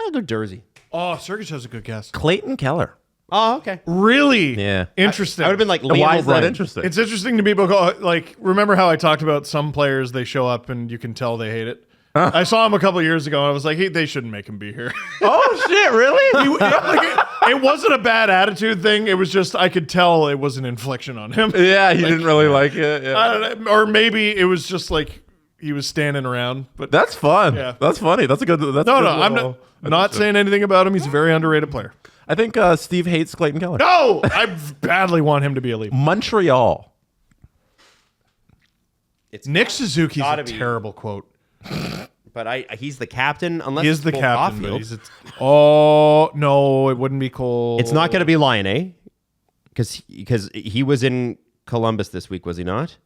I'll go Dursey. Oh, Sergachev's a good guess. Clayton Keller. Oh, okay. Really? Yeah. Interesting. I would have been like Liam Why is that O'Brien. interesting? It's interesting to people go like. Remember how I talked about some players? They show up and you can tell they hate it. I saw him a couple years ago and I was like, hey, they shouldn't make him be here. Oh shit! Really? It wasn't a bad attitude thing. It was just I could tell it was an inflection on him. Yeah, he didn't really like it. Yeah. I don't know, or maybe it was just like he was standing around. But That's fun. Yeah. That's funny. That's a good. That's no, a good I'm little- not saying anything about him. He's a very underrated player. I think Steve hates Clayton Keller. No, I badly want him to be a leader. Montreal. Nick Suzuki's a gotta be- terrible quote. But he's the captain unless He is it's the Cole captain, but Caulfield. he's oh no, it wouldn't be Cole. It's not going to be Lion, because he was in Columbus this week, was he not?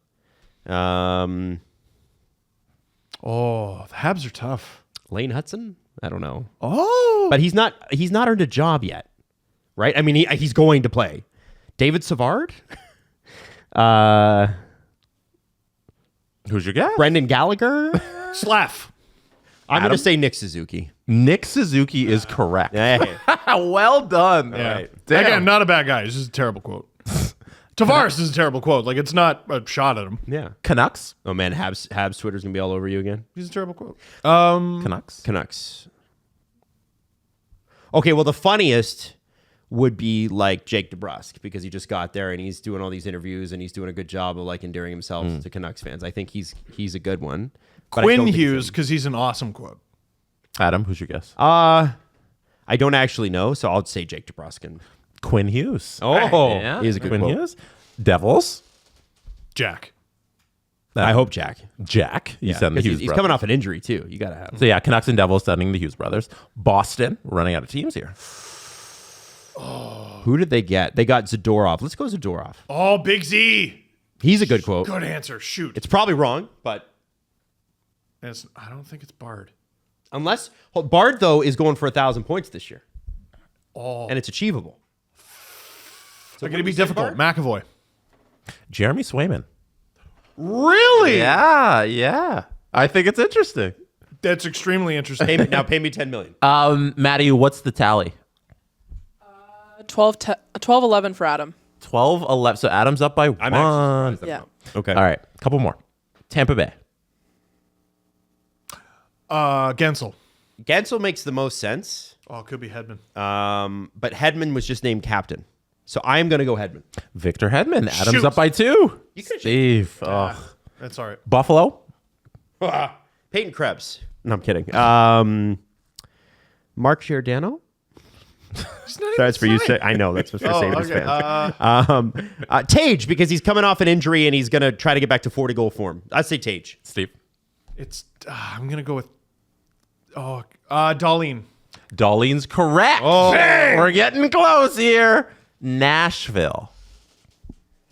Oh, the Habs are tough. Lane Hudson? I don't know. Oh. But he's not earned a job yet, right? I mean, he's going to play. David Savard? Who's your guy? Brendan Gallagher? Slav. I'm going to say Nick Suzuki. Nick Suzuki is correct. Hey. Well done. Yeah. right. Damn. Again, not a bad guy. It's just a terrible quote. Tavares is a terrible quote. Like, it's not a shot at him. Yeah. Canucks. Oh, man, Habs Twitter's going to be all over you again. He's a terrible quote. Canucks. Okay, well, the funniest would be like Jake DeBrusk because he just got there and he's doing all these interviews and he's doing a good job of like endearing himself to Canucks fans. I think he's a good one. But I don't Quinn think Hughes, because he's an awesome quote. Adam, who's your guess? I don't actually know, so I'll say Jake DeBrusk. And Quinn Hughes. yeah, he's a good Quinn quote. Hughes. Devils. Jack. I hope Jack. Jack. You send the 'Cause Hughes he's brothers. coming off an injury too. You got to have him. So yeah, Canucks and Devils sending the Hughes brothers. Boston. We're running out of teams here. Who did they get? They got Zadorov. Let's go Zadorov. Oh, Big Z. He's a good quote. Good answer. Shoot. It's probably wrong, but I don't think it's Bard. unless Bard though is going for 1,000 points this year, Oh. and it's achievable. It's going to be difficult. McAvoy. Jeremy Swayman. Really? Yeah. I think it's interesting. That's extremely interesting. Pay me $10 million. Maddie, what's the tally? 12-11 for Adam. 12-11. So Adam's up by I'm one. actually Yeah. okay. All right, a couple more. Tampa Bay. Gensel. Gensel makes the most sense, Oh, it could be Hedman. but Hedman was just named captain, so I am going to go Hedman. Victor Hedman. Adam's Shoot. up by 2. could've- Steve. Ugh. That's all right. Buffalo. Peyton Krebs. No, I'm kidding. Mark Giordano. That's for you. I know that's for Sabres fans. Tage, because he's coming off an injury and he's going to try to get back to 40 goal form. I'd say Tage. Steve. It's. I'm going to go with. Darlene. Darlene's correct. Oh. We're getting close here. Nashville.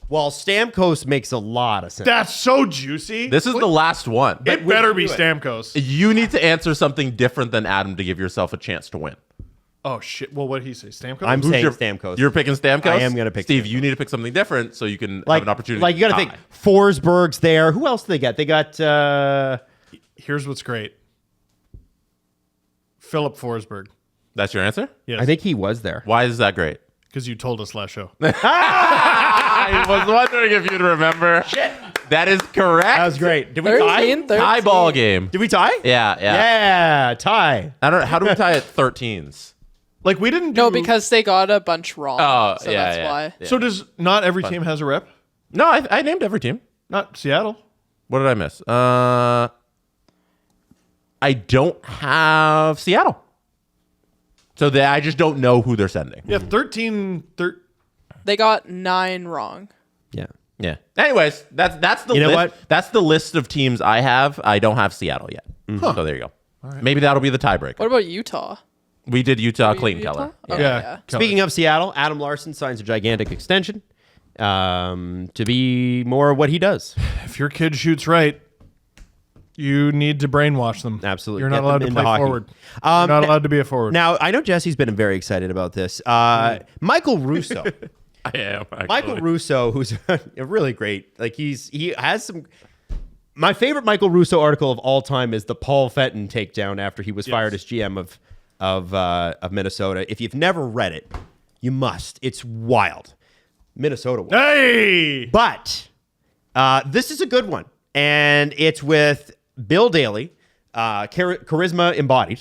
Well, Stamkos makes a lot of sense. That's so juicy. This is the last one. It better be Stamkos. You need to answer something different than Adam to give yourself a chance to win. Oh, shit. Well, what did he say? Stamkos? I'm saying your- Stamkos. You're picking Stamkos? I am going to pick Steve, Stamkos. you need to pick something different so you can have an opportunity. Like, you got to think, Forsberg's there. Who else do they get? They got... Here's what's great. Philip Forsberg. That's your answer? Yes. I think he was there. Why is that great? Because you told us last show. I was wondering if you'd remember. Shit. That is correct. That was great. Did we 13. Tie ball game. Did we tie? Yeah. Yeah, tie. I don't know. How do we tie at 13s? Like, we didn't do... No, because they got a bunch wrong. Oh, so yeah, that's yeah. why. Yeah. So does not every team has a rep? No, I named every team. Not Seattle. What did I miss? I don't have Seattle. So I just don't know who they're sending. Yeah, 13... They got 9 wrong. Yeah. Yeah. Anyways, that's the You know list. what? That's the list of teams I have. I don't have Seattle yet. So there you go. Maybe that'll be the tiebreaker. What about Utah? We did Utah Were you clean Utah? color. Okay, Yeah. Speaking of Seattle, Adam Larson signs a gigantic extension to be more what he does. If your kid shoots right, you need to brainwash them. Absolutely. You're Get not them allowed to into play hockey. forward. You're not allowed to be a forward. Now, I know Jesse's been very excited about this. Michael Russo. I am. Michael Russo, who's a really great, like he has some. My favorite Michael Russo article of all time is the Paul Fenton takedown after he was fired as GM of Minnesota. If you've never read it, you must. It's wild. Minnesota won. Hey! But this is a good one, and it's with Bill Daly, charisma embodied.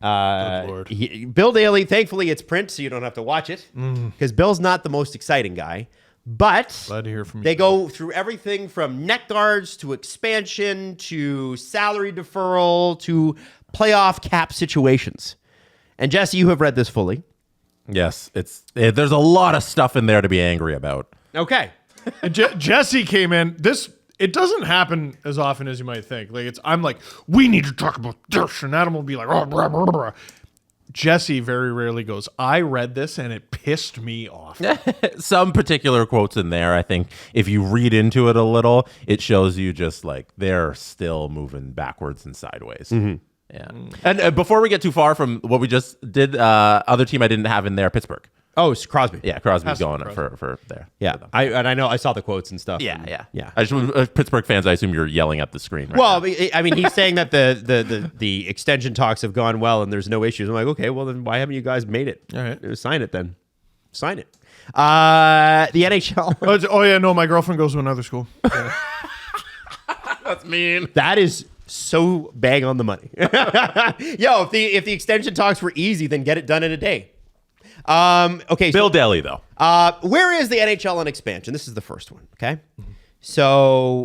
Lord. Bill Daly, thankfully it's print, so you don't have to watch it, because Bill's not the most exciting guy. But Glad to hear from you. they go through everything from net guards to expansion to salary deferral to playoff cap situations. And Jesse, you have read this fully. Yes, there's a lot of stuff in there to be angry about. Okay. And Jesse came in. It doesn't happen as often as you might think. Like I'm like, we need to talk about this, and Adam will be like, oh, blah, blah, blah. Jesse very rarely goes, I read this and it pissed me off. Some particular quotes in there, I think if you read into it a little, it shows you just like they're still moving backwards and sideways. Yeah. And before we get too far from what we just did, other team I didn't have in there, Pittsburgh. Oh, it's Crosby. Yeah, Crosby's going for there. Yeah, I know. I saw the quotes and stuff. Yeah. I Pittsburgh fans, I assume you're yelling at the screen right well, now. I mean, he's saying that the extension talks have gone well and there's no issues. I'm like, okay, well then why haven't you guys made it? All right. Sign it then. Sign it. The NHL. Oh yeah, no, my girlfriend goes to another school. Yeah. That's mean. That is so bang on the money. Yo, if the extension talks were easy, then get it done in a day. Okay. Bill Daly, though. Where is the NHL on expansion? This is the first one. Okay. So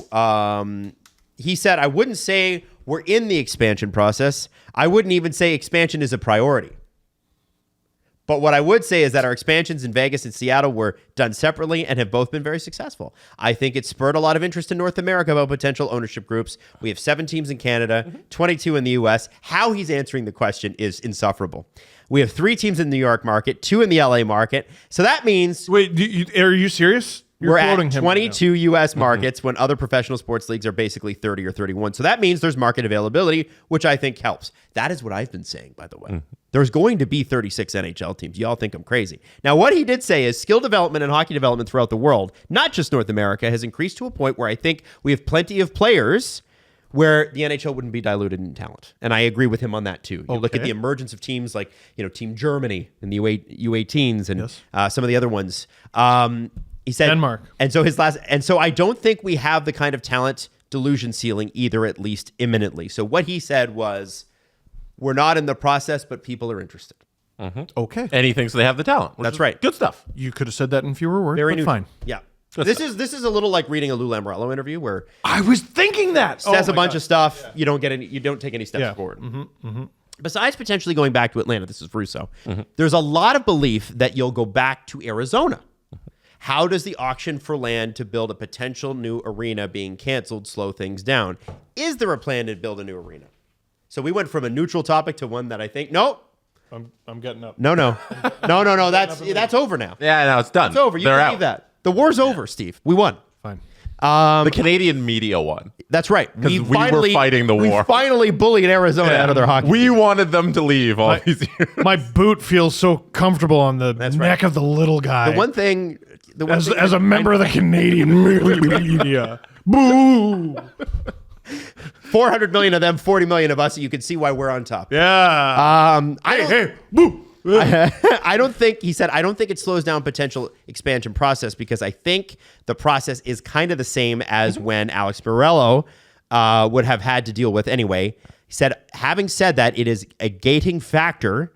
he said, I wouldn't say we're in the expansion process. I wouldn't even say expansion is a priority. But what I would say is that our expansions in Vegas and Seattle were done separately and have both been very successful. I think it spurred a lot of interest in North America about potential ownership groups. We have 7 teams in Canada, 22 in the U.S. How he's answering the question is insufferable. We have 3 teams in the New York market, 2 in the L.A. market. So that means... Wait, are you serious? We're at 22 U.S. markets when other professional sports leagues are basically 30 or 31. So that means there's market availability, which I think helps. That is what I've been saying, by the way. There's going to be 36 NHL teams. Y'all think I'm crazy. Now, what he did say is skill development and hockey development throughout the world, not just North America, has increased to a point where I think we have plenty of players where the NHL wouldn't be diluted in talent. And I agree with him on that, too. You look at the emergence of teams like, Team Germany and the U18s and some of the other ones. He said Denmark. And so I don't think we have the kind of talent delusion ceiling either, at least imminently. So what he said was, we're not in the process, but people are interested. Okay. And he thinks they have the talent. That's right. Good stuff. You could have said that in fewer words, Very but new. fine. Yeah. This is a little like reading a Lou Lamoriello interview where I was thinking that. says a bunch of stuff. Yeah. You don't take any steps forward. Besides potentially going back to Atlanta, this is Russo. There's a lot of belief that you'll go back to Arizona. How does the auction for land to build a potential new arena being canceled slow things down? Is there a plan to build a new arena? So we went from a neutral topic to one that I think, I'm getting up. No. That's over now. Yeah, no, it's done. It's over. You They're can out. leave that. The war's over, Steve. We won. Fine. The Canadian media won. That's right. Because we were fighting the war. We finally bullied Arizona out of their hockey. We wanted them to leave all these years. My boot feels so comfortable on the neck of the little guy. The one thing as a member of the Canadian media. Boo! 400 million of them, 40 million of us. You can see why we're on top. Yeah. Boo! I don't think it slows down potential expansion process because I think the process is kind of the same as when Alex Borrello would have had to deal with anyway. He said, having said that, it is a gating factor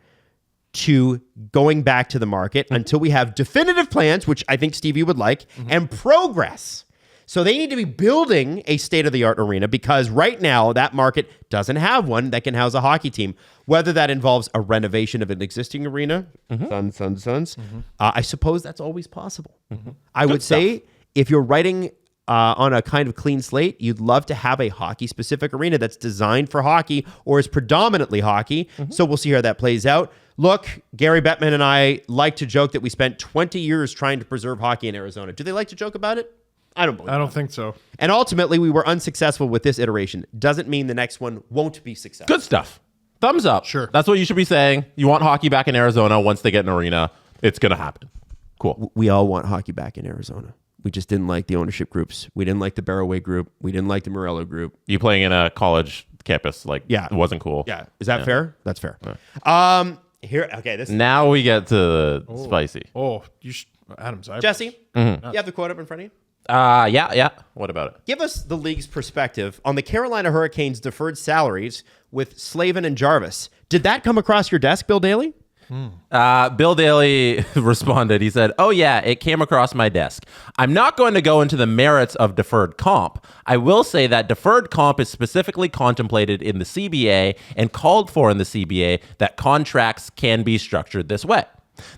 to going back to the market until we have definitive plans, which I think Stevie would like, and progress. So they need to be building a state-of-the-art arena because right now that market doesn't have one that can house a hockey team. Whether that involves a renovation of an existing arena, Suns. I suppose that's always possible. I would say if you're writing on a kind of clean slate, you'd love to have a hockey-specific arena that's designed for hockey or is predominantly hockey. So we'll see how that plays out. Look, Gary Bettman and I like to joke that we spent 20 years trying to preserve hockey in Arizona. Do they like to joke about it? I don't believe I don't think so. And ultimately, we were unsuccessful with this iteration. Doesn't mean the next one won't be successful. Good stuff. Thumbs up. Sure. That's what you should be saying. You want hockey back in Arizona once they get an arena. It's going to happen. Cool. We all want hockey back in Arizona. We just didn't like the ownership groups. We didn't like the Barroway group. We didn't like the Morello group. You playing in a college campus, it wasn't cool. Yeah. Is that fair? That's fair. This Now we get to spicy. Oh, Adam's eyebrows. Jesse, you have the quote up in front of you? Yeah. What about it? Give us the league's perspective on the Carolina Hurricanes' deferred salaries with Slavin and Jarvis. Did that come across your desk, Bill Daly? Bill Daly responded. He said, "Oh yeah, it came across my desk. I'm not going to go into the merits of deferred comp. I will say that deferred comp is specifically contemplated in the CBA and called for in the CBA that contracts can be structured this way.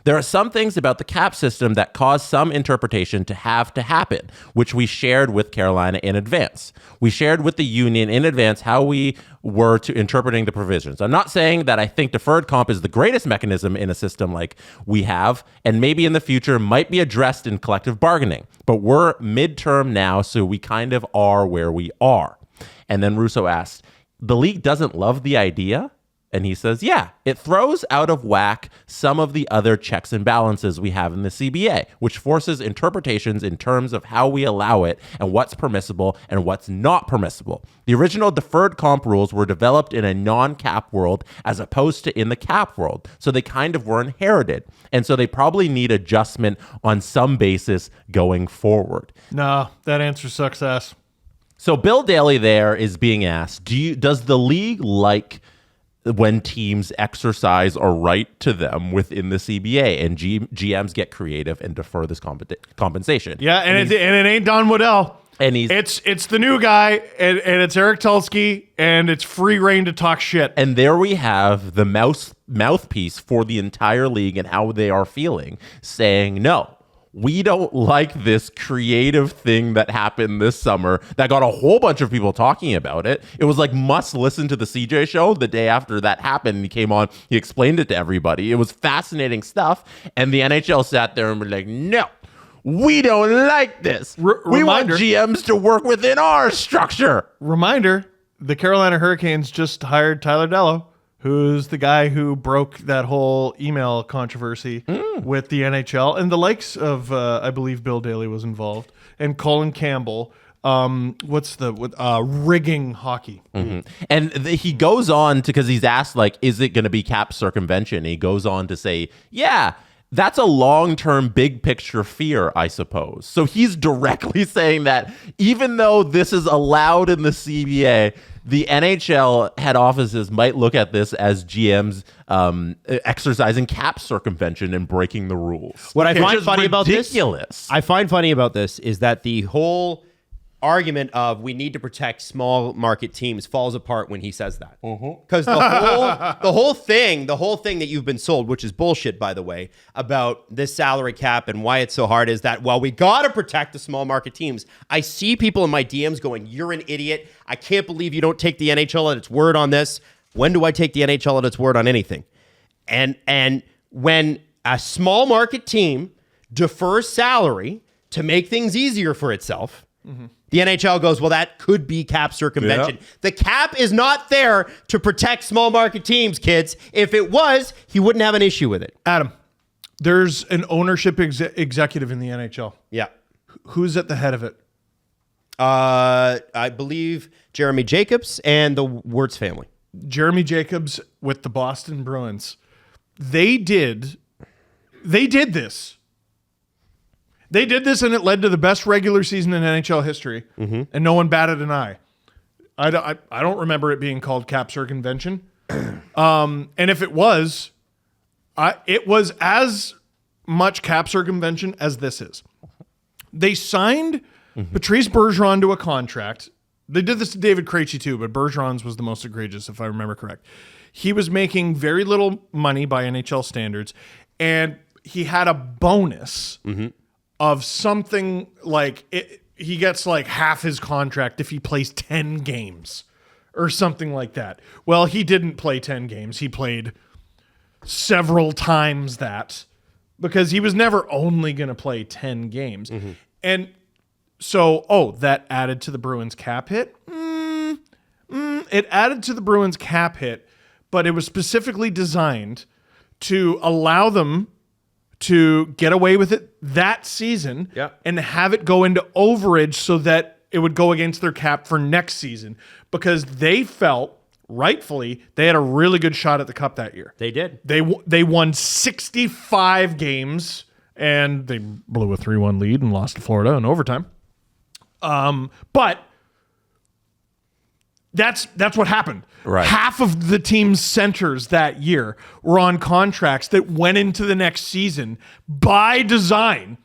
There are some things about the cap system that cause some interpretation to have to happen, which we shared with Carolina in advance. We shared with the union in advance how we were to interpreting the provisions. I'm not saying that I think deferred comp is the greatest mechanism in a system like we have, and maybe in the future might be addressed in collective bargaining, but we're midterm now, so we kind of are where we are. And then Russo asked, the league doesn't love the idea? And he says, yeah, it throws out of whack some of the other checks and balances we have in the CBA, which forces interpretations in terms of how we allow it and what's permissible and what's not permissible. The original deferred comp rules were developed in a non-cap world as opposed to in the cap world, so they kind of were inherited. And so they probably need adjustment on some basis going forward. No, that answer sucks ass. So Bill Daly there is being asked, does the league like when teams exercise a right to them within the CBA and GMs get creative and defer this compensation? Yeah, and it ain't Don Waddell. And it's the new guy, and it's Eric Tulsky, and it's free reign to talk shit. And there we have the mouthpiece for the entire league and how they are feeling, saying no. We don't like this creative thing that happened this summer that got a whole bunch of people talking about it. It was like must listen to the CJ show the day after that happened. He came on, he explained it to everybody. It was fascinating stuff. And the NHL sat there and were like, no, we don't like this. We want GMs to work within our structure. Reminder, the Carolina Hurricanes just hired Tyler Dellow, who's the guy who broke that whole email controversy with the NHL, and the likes of, I believe Bill Daly was involved, and Colin Campbell. Rigging hockey. Mm-hmm. And he goes on to, because he's asked, like, is it going to be cap circumvention? And he goes on to say, yeah, that's a long-term big picture fear, I suppose. So he's directly saying that even though this is allowed in the CBA, the NHL head offices might look at this as GMs exercising cap circumvention and breaking the rules. What I find funny ridiculous. about this is that the whole argument of we need to protect small market teams falls apart when he says that. Because the whole thing that you've been sold, which is bullshit, by the way, about this salary cap and why it's so hard is that, well, we got to protect the small market teams. I see people in my DMs going, you're an idiot. I can't believe you don't take the NHL at its word on this. When do I take the NHL at its word on anything? And when a small market team defers salary to make things easier for itself, the NHL goes, well, that could be cap circumvention. Yeah. The cap is not there to protect small market teams, kids. If it was, he wouldn't have an issue with it. Adam, there's an ownership executive in the NHL. Yeah. Who's at the head of it? I believe Jeremy Jacobs and the Wirtz family. Jeremy Jacobs with the Boston Bruins. They did this. They did this, and it led to the best regular season in NHL history, and no one batted an eye. I don't remember it being called cap circumvention. And if it was, it was as much cap circumvention as this is. They signed Patrice Bergeron to a contract. They did this to David Krejci too, but Bergeron's was the most egregious, if I remember correct. He was making very little money by NHL standards, and he had a bonus of something like he gets like half his contract if he plays 10 games or something like that. Well, he didn't play 10 games. He played several times that because he was never only going to play 10 games. And so, that added to the Bruins cap hit? It added to the Bruins cap hit, but it was specifically designed to allow them to get away with it that season and have it go into overage so that it would go against their cap for next season because they felt, rightfully, they had a really good shot at the Cup that year. They did. They won 65 games, and they blew a 3-1 lead and lost to Florida in overtime. But that's what happened. Right. Half of the team's centers that year were on contracts that went into the next season by design.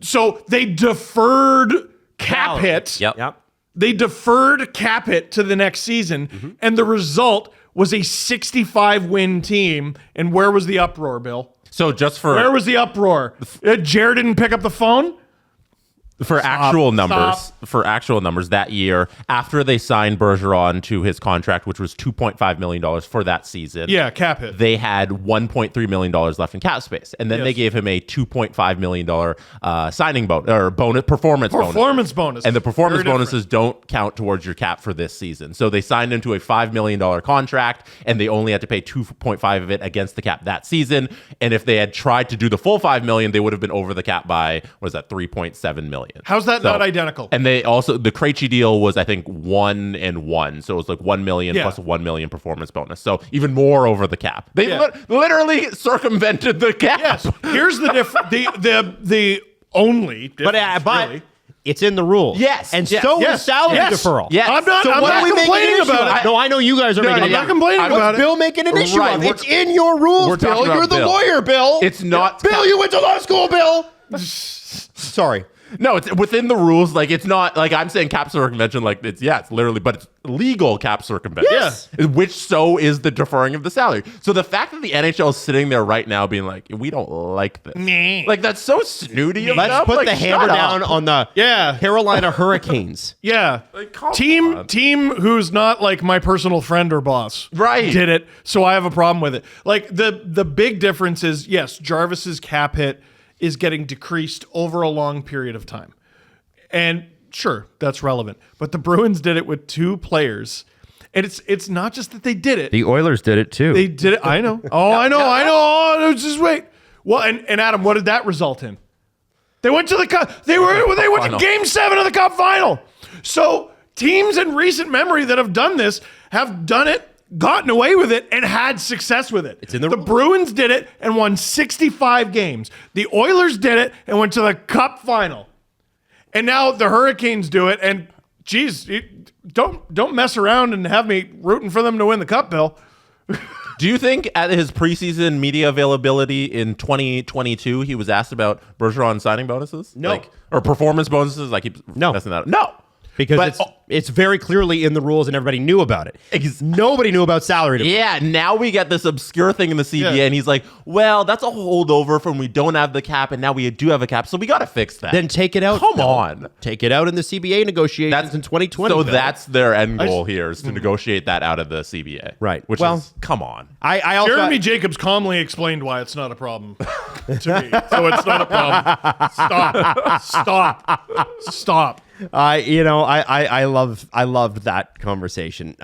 So they deferred cap hit. Yep. They deferred cap hit to the next season, and the result was a 65-win team. And where was the uproar, Bill? So just for Where was the uproar? Jared didn't pick up the phone? actual numbers, that year, after they signed Bergeron to his contract, which was $2.5 million for that season. Yeah, cap hit. They had $1.3 million left in cap space. And then they gave him a $2.5 million signing bonus or performance bonus. And the performance Very bonuses don't count towards your cap for this season. So they signed him to a $5 million contract, and they only had to pay 2.5 of it against the cap that season. And if they had tried to do the full $5 million, they would have been over the cap by, what is that, $3.7 million. How's that not identical? And they also, the Krejci deal was, I think, 1 and 1. So it was like $1 million plus a $1 million performance bonus. So even more over the cap. They literally circumvented the cap. Yes. Here's the the only difference, But really. it's in the rules. Yes. And Yes. so Yes. is salary Yes. deferral. Yes. I'm not, So I'm what not are we making complaining an issue about of? it. No, I know you guys are making I'm an not issue. complaining What's about it. Bill making an issue Right, of? we're- It's in your rules, we're Bill. talking You're about the Bill. lawyer, Bill. It's not. Bill, you went to law school, Bill. Sorry. No, it's within the rules. Like, it's not like I'm saying cap circumvention. Like, it's literally, but it's legal cap circumvention. Yes. Which so is the deferring of the salary. So the fact that the NHL is sitting there right now being like, we don't like this. Like, that's so snooty of Let's them. put Like, the hammer shut down up. on the Carolina Hurricanes. Yeah. come Team on. who's not like my personal friend or boss. Right. Did it. So I have a problem with it. Like the big difference is, yes, Jarvis's cap hit is getting decreased over a long period of time. And sure, that's relevant. But the Bruins did it with 2 players. And it's not just that they did it. The Oilers did it too. They did it. I know. Oh, I know. Oh, just wait. Well, and Adam, what did that result in? They went to the cup. They went to Final. Game 7 of the Cup final. So teams in recent memory that have done this have done it, gotten away with it, and had success with it. It's in the rules. Bruins did it and won 65 games. The Oilers did it and went to the Cup final. And now the Hurricanes do it. And geez, don't mess around and have me rooting for them to win the Cup, Bill. Do you think at his preseason media availability in 2022, he was asked about Bergeron signing bonuses? No. Or performance bonuses? Like, No. messing that up. No. because But- it's very clearly in the rules and everybody knew about it. Nobody knew about salary deferral. Yeah, now we get this obscure thing in the CBA, Yeah. and he's like, well, that's a holdover from we don't have the cap, and now we do have a cap, so we got to fix that. Then take it out. Come Bill. on. Take it out in the CBA negotiations in 2020. So Bill. that's their end goal here, is to negotiate that out of the CBA. Right. Which Well- is, come on. I also Jeremy Jacobs calmly explained why it's not a problem to me. So it's not a problem. Stop. I loved that conversation.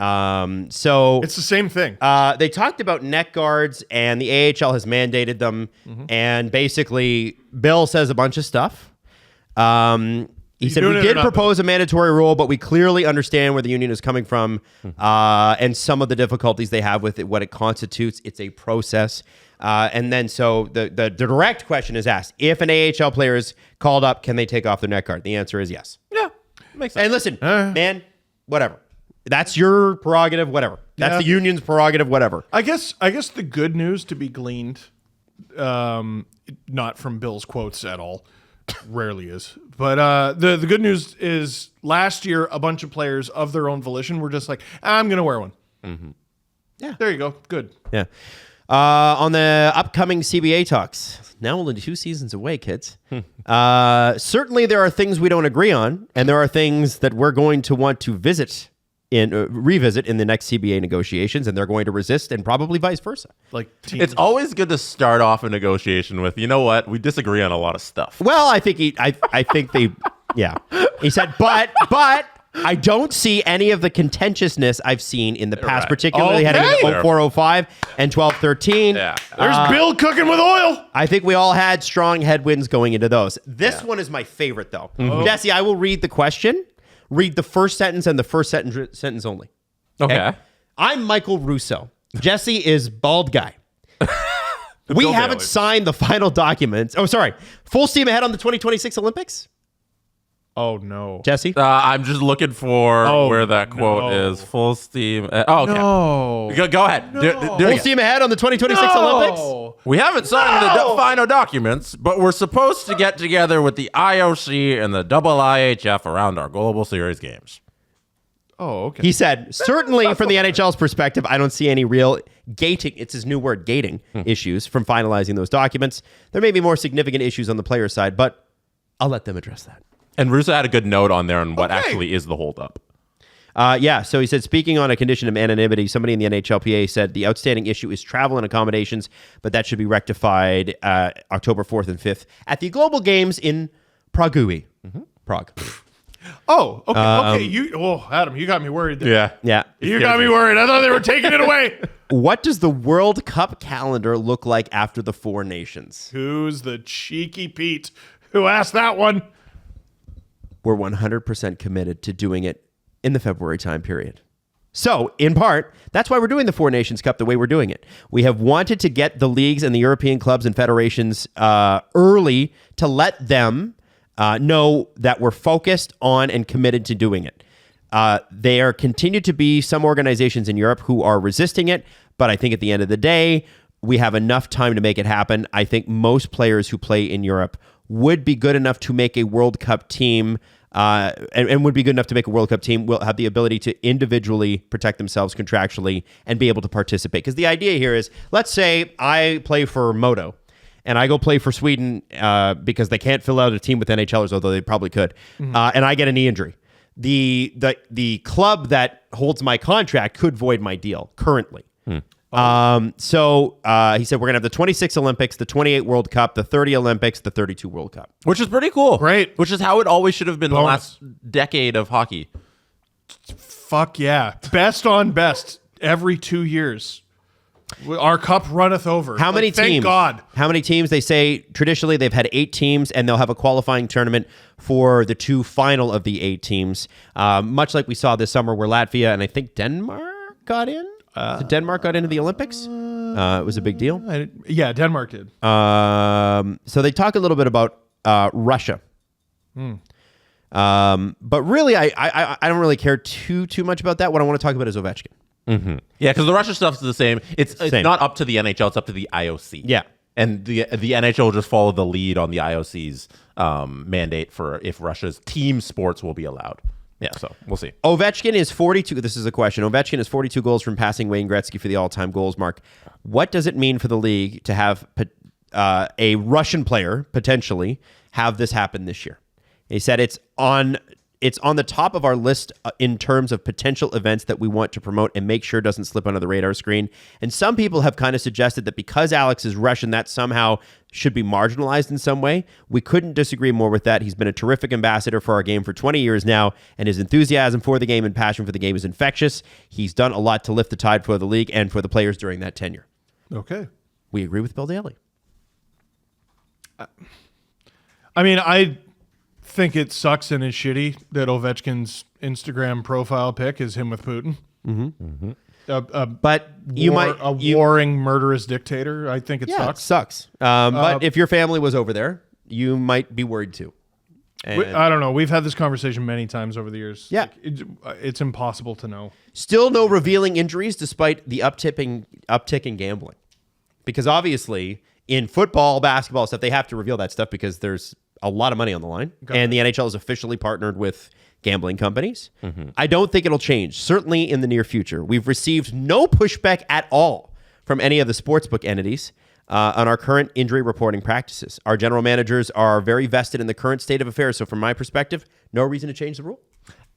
So It's the same thing. they talked about neck guards, and the AHL has mandated them. And basically, Bill says a bunch of stuff. He said, doing we it or did not, propose a mandatory rule, but we clearly understand where the union is coming from and some of the difficulties they have with it, what it constitutes. It's a process. And then so the direct question is asked, if an AHL player is called up, can they take off their neck guard? The answer is yes. Yeah, makes sense. And listen, man, whatever. That's your prerogative, whatever. That's Yeah. the union's prerogative, whatever. I guess the good news to be gleaned, not from Bill's quotes at all, rarely is, but the good news is last year a bunch of players of their own volition were just like, I'm gonna wear one. Yeah, there you go. Good. Yeah. On the upcoming CBA talks, now only 2 seasons away, kids. Certainly there are things we don't agree on, and there are things that we're going to want to revisit in the next CBA negotiations, and they're going to resist, and probably vice versa. Like teams. It's always good to start off a negotiation with, you know what, we disagree on a lot of stuff. Well, I think yeah. He said, but I don't see any of the contentiousness I've seen in the past, Right. particularly heading Okay. into 04-05 and 12-13. Yeah. There's Bill cooking with oil. I think we all had strong headwinds going into those. This one is my favorite, though. Jesse, I will read the question. Read the first sentence and the first sentence only. Okay. I'm Michael Russo. Jesse is bald guy. We Bill haven't Daly. signed the final documents. Oh, sorry. Full steam ahead on the 2026 Olympics? Oh no. Jesse? I'm just looking for where that quote no. is. Full steam. Oh, okay. No. Go ahead. Do it Full again. steam ahead on the 2026 Olympics? We haven't signed the final documents, but we're supposed to get together with the IOC and the IIHF around our Global Series games. Oh, okay. He said, certainly from the NHL's perspective, I don't see any real gating, it's his new word, gating issues from finalizing those documents. There may be more significant issues on the player side, but I'll let them address that. And Russo had a good note on there on what Okay. actually is the holdup. So he said, speaking on a condition of anonymity, somebody in the NHLPA said the outstanding issue is travel and accommodations, but that should be rectified October 4th and 5th at the Global Games in Prague. Prague. Oh, okay. Adam, you got me worried there. Yeah. You got me worried. I thought they were taking it away. What does the World Cup calendar look like after the Four Nations? Who's the cheeky Pete who asked that one? We're 100% committed to doing it in the February time period. So, in part, that's why we're doing the Four Nations Cup the way we're doing it. We have wanted to get the leagues and the European clubs and federations early to let them know that we're focused on and committed to doing it. There continue to be some organizations in Europe who are resisting it, but I think at the end of the day, we have enough time to make it happen. I think most players who play in Europe would be good enough to make a World Cup team, and would be good enough to make a World Cup team, will have the ability to individually protect themselves contractually and be able to participate. Because the idea here is, let's say I play for Modo, and I go play for Sweden because they can't fill out a team with NHLers, although they probably could, and I get a knee injury. The club that holds my contract could void my deal currently. So he said we're going to have the 26 Olympics, the 28 World Cup, the 30 Olympics, the 32 World Cup. Which is pretty cool. Great. Which is how it always should have been the last decade of hockey. Fuck yeah. Best on best every 2 years. Our cup runneth over. How many teams? Thank God. How many teams? They say traditionally they've had 8 teams, and they'll have a qualifying tournament for the 2 final of the 8 teams. Much like we saw this summer where Latvia and I think Denmark got in. So Denmark got into the Olympics. It was a big deal. Yeah, Denmark did. So they talk a little bit about Russia. But really, I don't really care too much about that. What I want to talk about is Ovechkin. Yeah, because the Russia stuff's the same. It's Same. not up to the NHL. It's up to the IOC. Yeah. And the NHL will just follow the lead on the IOC's mandate for if Russia's team sports will be allowed. Yeah, so we'll see. Ovechkin is 42. This is a question. Ovechkin is 42 goals from passing Wayne Gretzky for the all-time goals mark. What does it mean for the league to have a Russian player potentially have this happen this year? He said it's on the top of our list in terms of potential events that we want to promote and make sure doesn't slip under the radar screen. And some people have kind of suggested that because Alex is Russian, that somehow should be marginalized in some way. We couldn't disagree more with that. He's been a terrific ambassador for our game for 20 years now, and his enthusiasm for the game and passion for the game is infectious. He's done a lot to lift the tide for the league and for the players during that tenure. Okay. We agree with Bill Daly. I mean, I think it sucks and is shitty that Ovechkin's Instagram profile pic is him with Putin. But you might warring murderous dictator. I think it yeah, sucks. it sucks. But if your family was over there, you might be worried too. And I don't know. We've had this conversation many times over the years. Yeah. It's impossible to know. Still no revealing injuries despite the uptick in gambling. Because obviously in football, basketball stuff, they have to reveal that stuff because there's a lot of money on the line. And the NHL is officially partnered with gambling companies. I don't think it'll change, certainly in the near future. We've received no pushback at all from any of the sportsbook entities on our current injury reporting practices. Our general managers are very vested in the current state of affairs. So from my perspective, no reason to change the rule.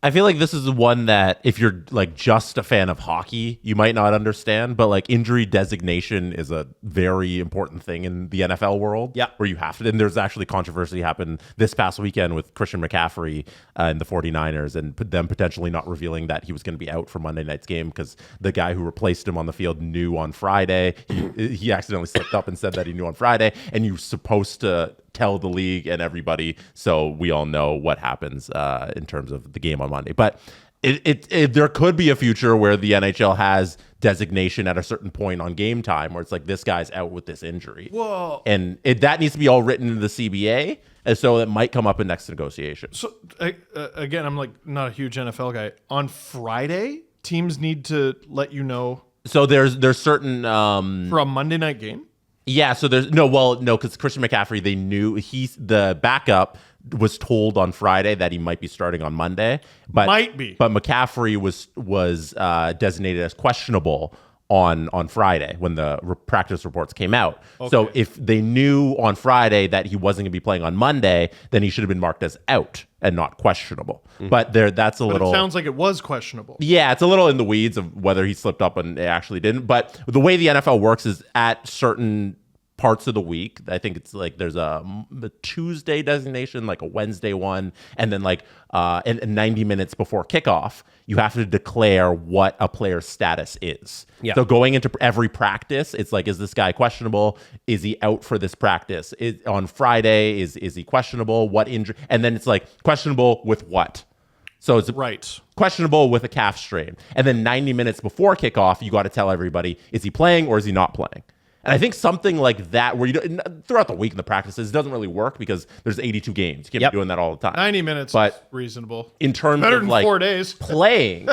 I feel like this is one that if you're like just a fan of hockey, you might not understand, but like injury designation is a very important thing in the NFL world. Yeah. Where you have to, and there's actually controversy happened this past weekend with Christian McCaffrey and the 49ers and them potentially not revealing that he was going to be out for Monday night's game because the guy who replaced him on the field knew on Friday. He accidentally slipped up and said that he knew on Friday, and you're supposed to tell the league and everybody so we all know what happens in terms of the game on Monday. But there could be a future where the NHL has designation at a certain point on game time where it's like this guy's out with this injury. Whoa. And that needs to be all written into the CBA, and so it might come up in next negotiation. So again, I'm like not a huge NFL guy. On Friday, teams need to let you know So there's certain for a Monday night game. Yeah, so there's no, because Christian McCaffrey, they knew the backup was told on Friday that he might be starting on Monday, but McCaffrey was designated as questionable on Friday when the practice reports came out. Okay. So if they knew on Friday that he wasn't going to be playing on Monday, then he should have been marked as out and not questionable. Mm-hmm. But that's a little. It sounds like it was questionable. Yeah, it's a little in the weeds of whether he slipped up and it actually didn't. But the way the NFL works is at certain parts of the week, I think it's like there's a Tuesday designation, like a Wednesday one, and then like and 90 minutes before kickoff, you have to declare what a player's status is. Yeah. So going into every practice, it's like, is this guy questionable? Is he out for this practice? On Friday, is he questionable? What injury? And then it's like questionable with what? So it's questionable with a calf strain. And then 90 minutes before kickoff, you got to tell everybody, is he playing or is he not playing? And I think something like that, where throughout the week in the practices, doesn't really work because there's 82 games. You can't be doing that all the time. 90 minutes is reasonable. In terms Better of than like 4 days. Playing,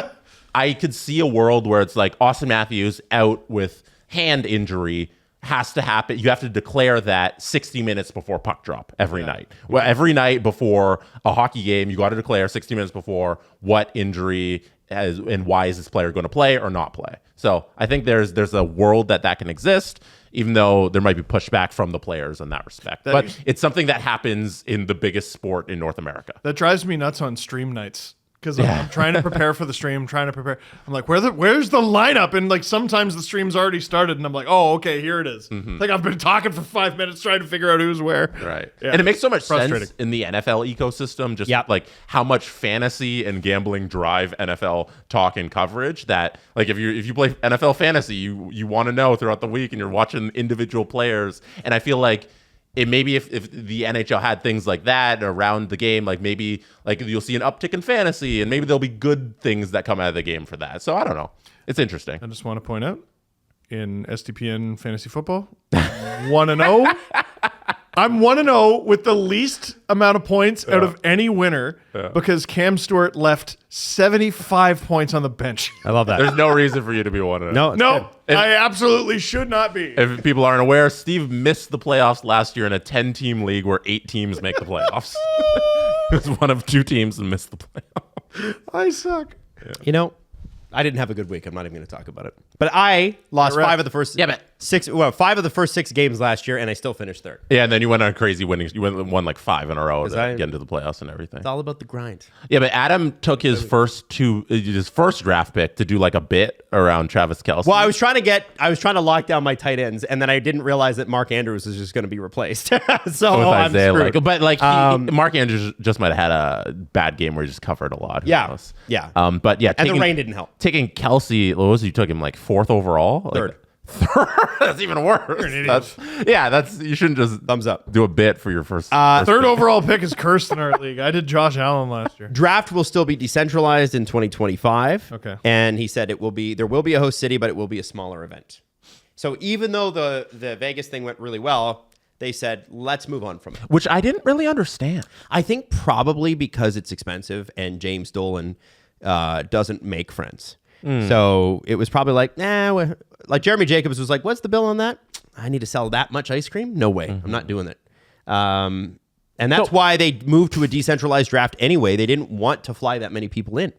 I could see a world where it's like Austin Matthews out with hand injury has to happen. You have to declare that 60 minutes before puck drop every night. Well, every night before a hockey game, you got to declare 60 minutes before what injury and why is this player going to play or not play. So I think there's a world that can exist, even though there might be pushback from the players in that respect. But it's something that happens in the biggest sport in North America. That drives me nuts on stream nights. Because I'm trying to prepare for the stream, I'm like, where's the lineup? And like sometimes the stream's already started, and I'm like, oh, okay, here it is. Mm-hmm. Like I've been talking for 5 minutes trying to figure out who's where. Right. Yeah. And it makes so much sense in the NFL ecosystem, just like how much fantasy and gambling drive NFL talk and coverage, that like if you play NFL fantasy, you want to know throughout the week and you're watching individual players. And I feel like it maybe if the NHL had things like that around the game, like maybe like you'll see an uptick in fantasy and maybe there'll be good things that come out of the game for that. So I don't know. It's interesting. I just want to point out in SDPN fantasy football, 1-0. I'm 1-0 with the least amount of points out of any winner because Cam Stewart left 75 points on the bench. I love that. There's no reason for you to be 1-0. No, I absolutely should not be. If people aren't aware, Steve missed the playoffs last year in a 10-team league where 8 teams make the playoffs. He was one of 2 teams that missed the playoffs. I suck. Yeah. You know, I didn't have a good week. I'm not even going to talk about it. But I lost 5 of the first 5 of the first 6 games last year, and I still finished 3rd. Yeah, and then you went on crazy winnings. You won like 5 in a row to get into the playoffs and everything. It's all about the grind. Yeah, but Adam took his first draft pick to do like a bit around Travis Kelce. Well, I was trying to lock down my tight ends, and then I didn't realize that Mark Andrews is just going to be replaced. So I'm screwed. But like Mark Andrews just might have had a bad game where he just covered a lot. Yeah. But yeah, and the rain didn't help. Taking Kelce, what was it? You took him like 4th overall? 3rd. That's even worse. You shouldn't just thumbs up do a bit for your first 3rd overall pick is cursed in our league. I did Josh Allen last year. Draft will still be decentralized in 2025. Okay. And he said there will be a host city, but it will be a smaller event. So even though the Vegas thing went really well, they said, let's move on from it. Which I didn't really understand. I think probably because it's expensive and James Dolan doesn't make friends. So it was probably like, like Jeremy Jacobs was like, what's the bill on that? I need to sell that much ice cream? No way. I'm not doing it. And that's why they moved to a decentralized draft anyway. They didn't want to fly that many people in.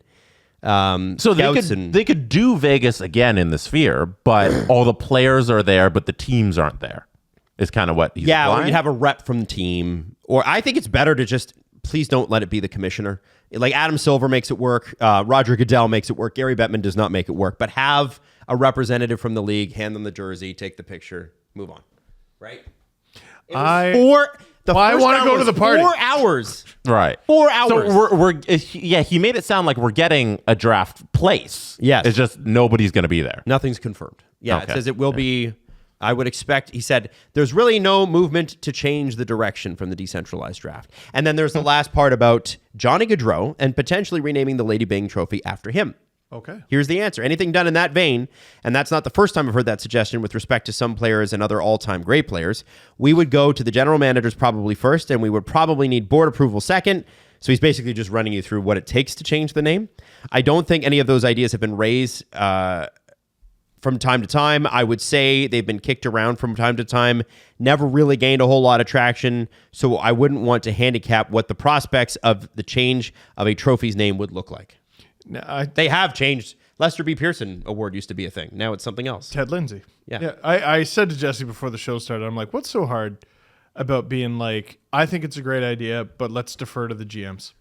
So they could do Vegas again in the Sphere, but all the players are there, but the teams aren't there. Is kind of what he's or you'd have a rep from the team. Or I think it's better to just, please don't let it be the commissioner. Like Adam Silver makes it work. Roger Goodell makes it work. Gary Bettman does not make it work. But have a representative from the league, hand them the jersey, take the picture, move on. Right? I want to go to the party. 4 hours. Right. 4 hours. So he made it sound like we're getting a draft place. Yes. It's just nobody's going to be there. Nothing's confirmed. Yeah, okay. It says it will be... I would expect, he said, there's really no movement to change the direction from the decentralized draft. And then there's the last part about Johnny Gaudreau and potentially renaming the Lady Byng Trophy after him. Okay. Here's the answer. Anything done in that vein, and that's not the first time I've heard that suggestion with respect to some players and other all-time great players, we would go to the general managers probably first, and we would probably need board approval second. So he's basically just running you through what it takes to change the name. I don't think any of those ideas have been raised from time to time. I would say they've been kicked around from time to time, never really gained a whole lot of traction. So I wouldn't want to handicap what the prospects of the change of a trophy's name would look like. They have changed. Lester B. Pearson Award used to be a thing. Now it's something else. Ted Lindsay. Yeah. I said to Jesse before the show started, I'm like, what's so hard about being like, I think it's a great idea, but let's defer to the GMs?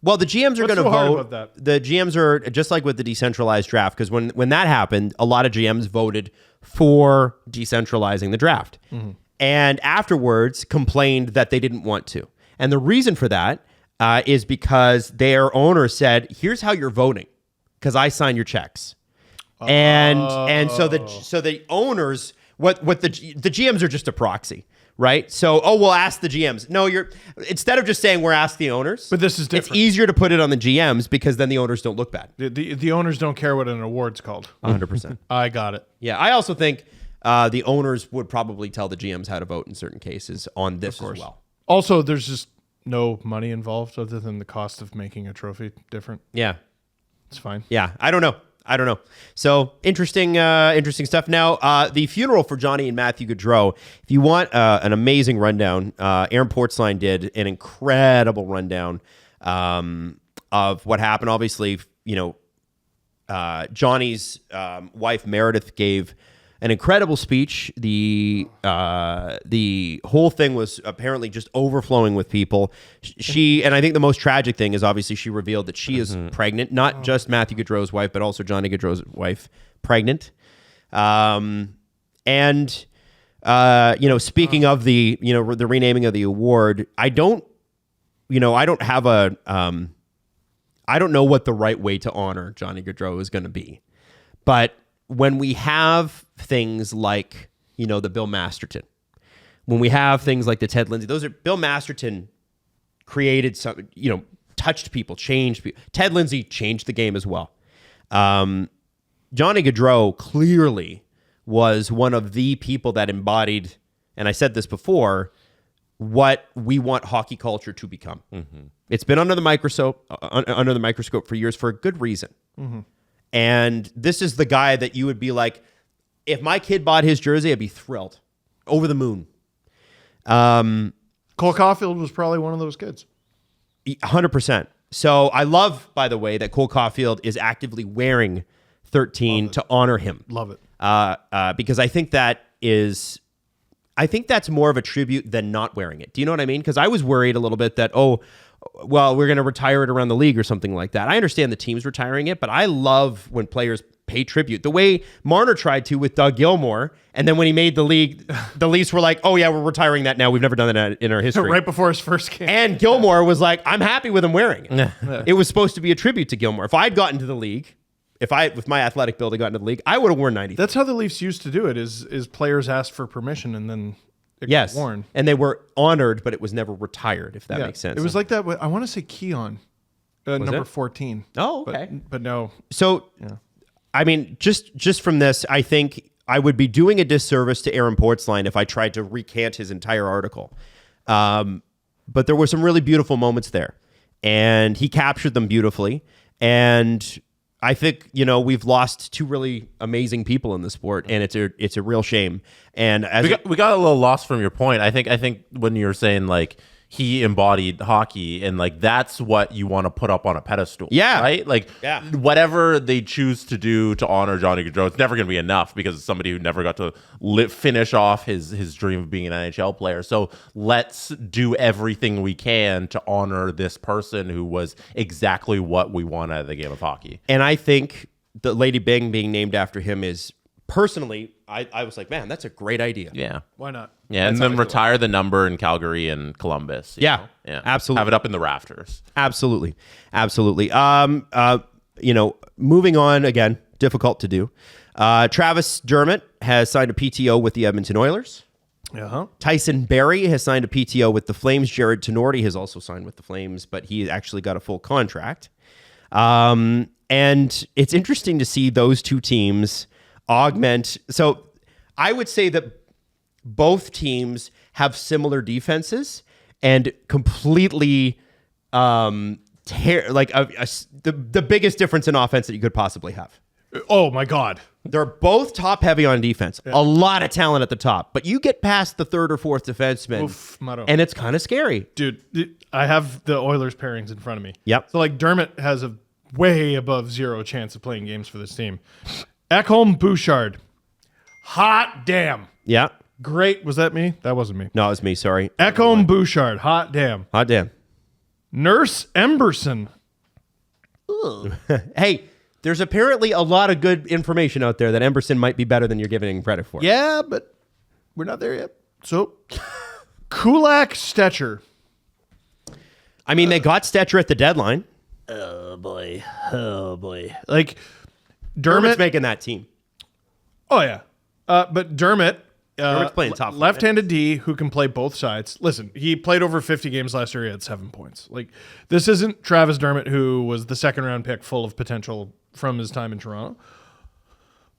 Well, the GMs are going to so hard vote. about that? The GMs are just like with the decentralized draft, because when that happened, a lot of GMs voted for decentralizing the draft, and afterwards complained that they didn't want to. And the reason for that is because their owner said, "Here's how you're voting, because I sign your checks." And so the owners, what the GMs are just a proxy. Right? So, we'll ask the GMs. No, instead of just saying we're ask the owners. But this is different. It's easier to put it on the GMs because then the owners don't look bad. The owners don't care what an award's called. 100%. I got it. Yeah, I also think the owners would probably tell the GMs how to vote in certain cases on this as well. Also, there's just no money involved other than the cost of making a trophy different. Yeah. It's fine. Yeah, I don't know. So interesting stuff. Now, the funeral for Johnny and Matthew Gaudreau. If you want an amazing rundown, Aaron Portzline did an incredible rundown of what happened. Obviously, Johnny's wife Meredith gave an incredible speech. The whole thing was apparently just overflowing with people. And I think the most tragic thing is obviously she revealed that she is pregnant, not just Matthew Gaudreau's wife, but also Johnny Gaudreau's wife, pregnant. Speaking of the renaming of the award, I don't know what the right way to honor Johnny Gaudreau is going to be, but when we have things like, the Bill Masterton, when we have things like the Ted Lindsay, Bill Masterton created some, touched people, changed people. Ted Lindsay changed the game as well. Johnny Gaudreau clearly was one of the people that embodied, and I said this before, what we want hockey culture to become. It's been under the microscope for years for a good reason. And this is the guy that you would be like, if my kid bought his jersey, I'd be thrilled, over the moon. Cole Caulfield was probably one of those kids. 100%. So I love, by the way, that Cole Caulfield is actively wearing 13 to honor him. Love it. Because I think that's more of a tribute than not wearing it. Do you know what I mean? Because I was worried a little bit that, we're going to retire it around the league or something like that. I understand the team's retiring it, but I love when players pay tribute. The way Marner tried to with Doug Gilmour, and then when he made the league, the Leafs were like, oh yeah, we're retiring that now. We've never done that in our history. Right before his first game. And Gilmour was like, I'm happy with him wearing it. It was supposed to be a tribute to Gilmour. If I'd gotten to the league, with my athletic build, I got into the league, I would have worn 90. That's how the Leafs used to do it, is players asked for permission and then it got worn. And they were honored, but it was never retired, if that makes sense. It was like that. I want to say Keon, number 14. Oh, okay. But no. So, I mean, just from this, I think I would be doing a disservice to Aaron Portzline if I tried to recant his entire article. But there were some really beautiful moments there, and he captured them beautifully. And I think, we've lost two really amazing people in the sport, and it's a real shame. And as we got a little lost from your point. I think when you're saying like he embodied hockey and like that's what you want to put up on a pedestal. Yeah. Right? Like whatever they choose to do to honor Johnny Gaudreau, it's never going to be enough because it's somebody who never got to finish off his dream of being an NHL player. So let's do everything we can to honor this person who was exactly what we want out of the game of hockey. And I think the Lady Byng being named after him is personally, I was like, man, that's a great idea. Yeah. Why not? Yeah, and then retire the number in Calgary and Columbus. you know? Yeah, absolutely. Have it up in the rafters. Absolutely. Moving on, again, difficult to do. Travis Dermott has signed a PTO with the Edmonton Oilers. Uh-huh. Tyson Barrie has signed a PTO with the Flames. Jared Tenorti has also signed with the Flames, but he actually got a full contract. And it's interesting to see those two teams augment. So I would say that both teams have similar defenses and completely the biggest difference in offense that you could possibly have. Oh my God. They're both top heavy on defense. A lot of talent at the top. But you get past the third or fourth defenseman, Oof, Motto. and it's kind of scary. Dude, I have the Oilers pairings in front of me. Yep. So like Dermott has a way above 0 chance of playing games for this team. Ekholm Bouchard. Hot damn. Yeah. Great. Was that me? That wasn't me. No, it was me. Sorry. Ekholm Bouchard. Hot damn. Hot damn. Nurse Emberson. Hey, there's apparently a lot of good information out there that Emberson might be better than you're giving him credit for. Yeah, but we're not there yet. So, Kulak Stetcher. I mean, they got Stetcher at the deadline. Oh boy. Dermott's Like Dermott. making that team. Oh yeah. But Dermott. Dermott's playing top line. Left-handed D who can play both sides. Listen, he played over 50 games last year. He had 7 points. Like, this isn't Travis Dermott, who was the second-round pick full of potential from his time in Toronto.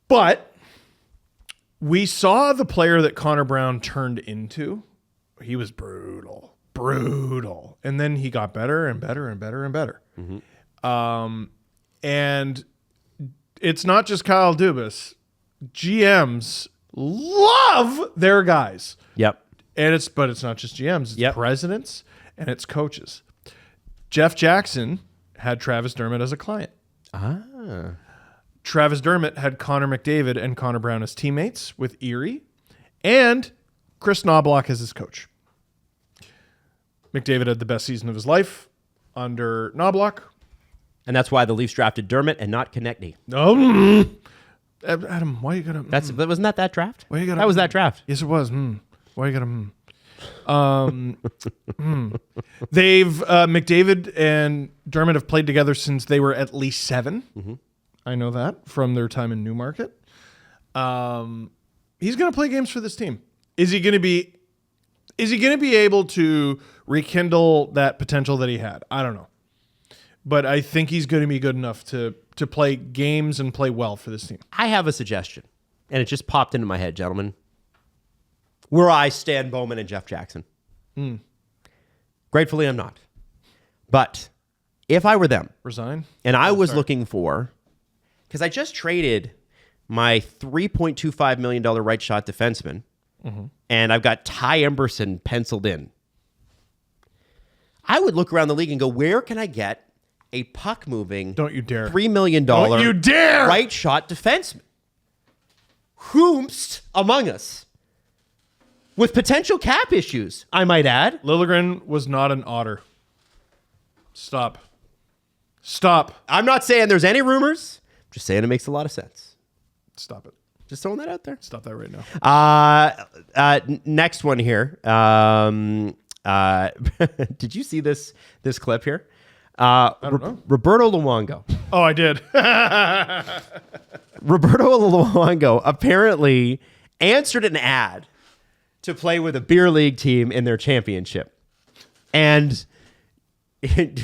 But we saw the player that Connor Brown turned into. He was brutal. And then he got better and better and better and better. And it's not just Kyle Dubas. GMs love their guys. Yep. And it's not just GMs, it's Yep. presidents and it's coaches. Jeff Jackson had Travis Dermott as a client. Travis Dermott had Connor McDavid and Connor Brown as teammates with Erie, and Chris Knobloch as his coach. McDavid had the best season of his life under Knobloch. And that's why the Leafs drafted Dermott and not Konechny. Oh, Adam, why you gotta? Wasn't that draft? Why you gotta? That was that draft. Yes, it was. Why you gotta? They've McDavid and Dermott have played together since they were at least 7. I know that from their time in Newmarket. He's going to play games for this team. Is he going to be able to rekindle that potential that he had? I don't know, but I think he's going to be good enough to play games and play well for this team. I have a suggestion, and it just popped into my head, gentlemen. Were I Stan Bowman and Jeff Jackson? Gratefully, I'm not. But if I were them, Resign. and I was looking for, because I just traded my $3.25 million right shot defenseman, and I've got Ty Emberson penciled in. I would look around the league and go, where can I get a puck moving, Don't you dare. $3 million Don't you dare. right shot defenseman? Whomst among us? With potential cap issues, I might add. Liljegren was not an otter. Stop. I'm not saying there's any rumors. I'm just saying it makes a lot of sense. Stop it. Just throwing that out there. Stop that right now. Next one here. Did you see this clip here? I don't know. Roberto Luongo. Oh, I did. Roberto Luongo apparently answered an ad to play with a beer league team in their championship. And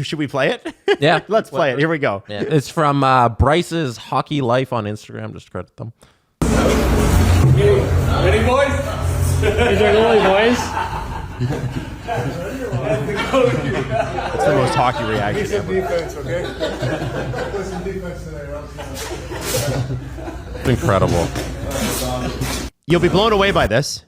should we play it? Yeah. Let's play it. Here we go. Yeah, it's from Bryce's Hockey Life on Instagram. Just credit them. Ready, boys? These are goalie boys. That's the most hockey reaction Some ever. defense, okay? Put some defense today, It's incredible. You'll be blown away by this.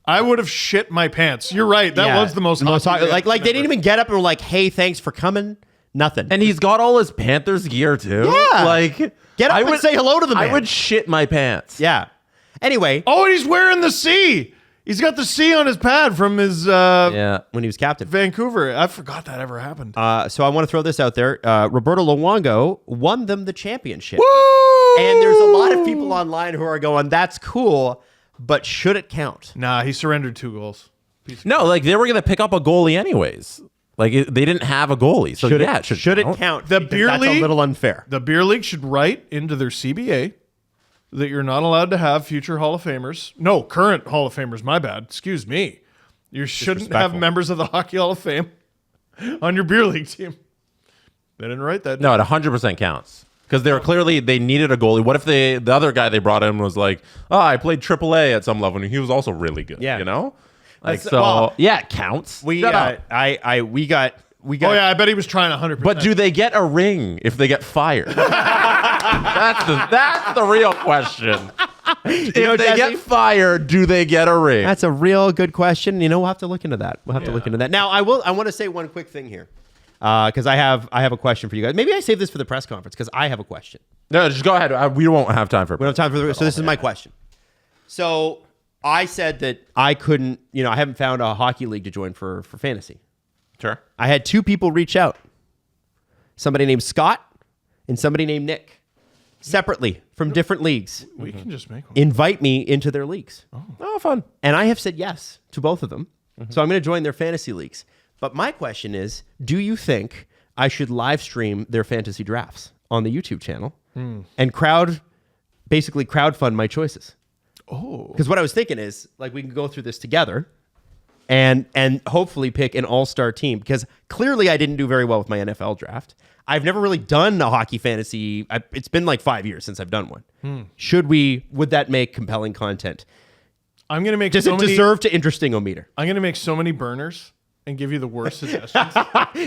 I would have shit my pants. You're right. That Yeah. was the most hockey like they reaction didn't ever. even get up and were like, "Hey, thanks for coming." Nothing. And he's got all his Panthers gear too. Yeah. Like, Get up I and would say hello to the man. I would shit my pants. Yeah. Anyway, Oh, and he's wearing the C. He's got the C on his pad from his Yeah. when he was captain. Vancouver. I forgot that ever happened. So I want to throw this out there. Roberto Luongo won them the championship. Woo! And there's a lot of people online who are going, "That's cool, but should it count?" Nah, he surrendered 2 goals. No, like they were gonna pick up a goalie anyways. Like they didn't have a goalie, so Should yeah, it count? The Because beer that's league- a little unfair. The beer league should write into their CBA that you're not allowed to have future Hall of Famers. No, current Hall of Famers. My bad. Excuse me. You shouldn't have Disrespectful. members of the Hockey Hall of Fame on your beer league team. They didn't write that. No, it 100% counts because they needed a goalie. What if the other guy they brought in was like, oh, I played AAA at some level and he was also really good. Yeah. You know, like That's- so. well, yeah, it counts. We Shut up. we got Oh yeah, I bet he was trying 100%. But do they get a ring if they get fired? That's the real question. If they Jesse? get fired, do they get a ring? That's a real good question. You know, we'll have to look into that. Now, I want to say one quick thing here, because I have a question for you guys. Maybe I save this for the press conference because I have a question. No, just go ahead. We won't have time for it. We don't have time for so this is my question. So I said that I couldn't, I haven't found a hockey league to join for fantasy. Sure. I had two people reach out. Somebody named Scott and somebody named Nick. Separately from different leagues. We can just make one. Invite me into their leagues. Oh, fun. And I have said yes to both of them. So I'm going to join their fantasy leagues. But my question is, do you think I should live stream their fantasy drafts on the YouTube channel and basically crowdfund my choices? Oh. Because what I was thinking is, like, we can go through this together and hopefully pick an all-star team. Because clearly I didn't do very well with my NFL draft. I've never really done a hockey fantasy. It's been like 5 years since I've done one. Would that make compelling content? I'm going to make Does it deserve to interesting-o-meter? I'm going to make so many burners and give you the worst suggestions.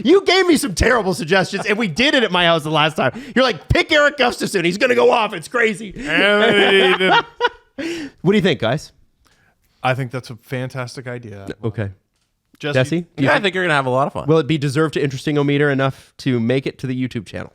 You gave me some terrible suggestions, and we did it at my house the last time. You're like, pick Eric Gustafson. He's going to go off. It's crazy. And he didn't. What do you think, guys? I think that's a fantastic idea. Okay. Jesse? Yeah, I think you're going to have a lot of fun. Will it be deserved to interesting-o-meter enough to make it to the YouTube channel?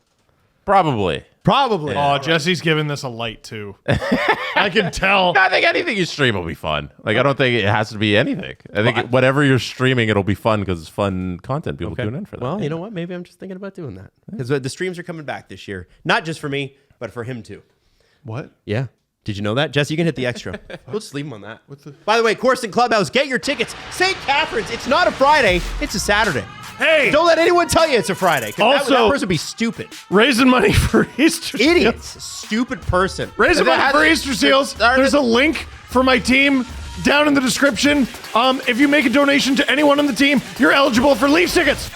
Probably. Probably. Oh, Jesse's giving this a light, too. I can tell. I think anything you stream will be fun. Like, I don't think it has to be anything. I think whatever you're streaming, it'll be fun because it's fun content. People tune in for that. Well, you know what? Maybe I'm just thinking about doing that. Because the streams are coming back this year. Not just for me, but for him, too. What? Yeah. Did you know that? Jesse, you can hit the extra. We'll just leave him on that. By the way, Corson Clubhouse, get your tickets. St. Catherine's, it's not a Friday, it's a Saturday. Hey! Don't let anyone tell you it's a Friday. 'Cause that Also- person would be stupid. Raising money for Easter Seals. Idiots. Stupid person. Raising money for Easter Seals. There's a link for my team down in the description. If you make a donation to anyone on the team, you're eligible for Leafs tickets.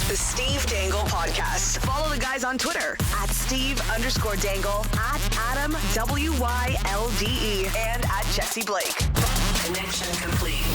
The Steve Dangle Podcast. Follow the guys on Twitter at Steve_Dangle, at Adam WYLDE, and at Jesse Blake. Connection complete.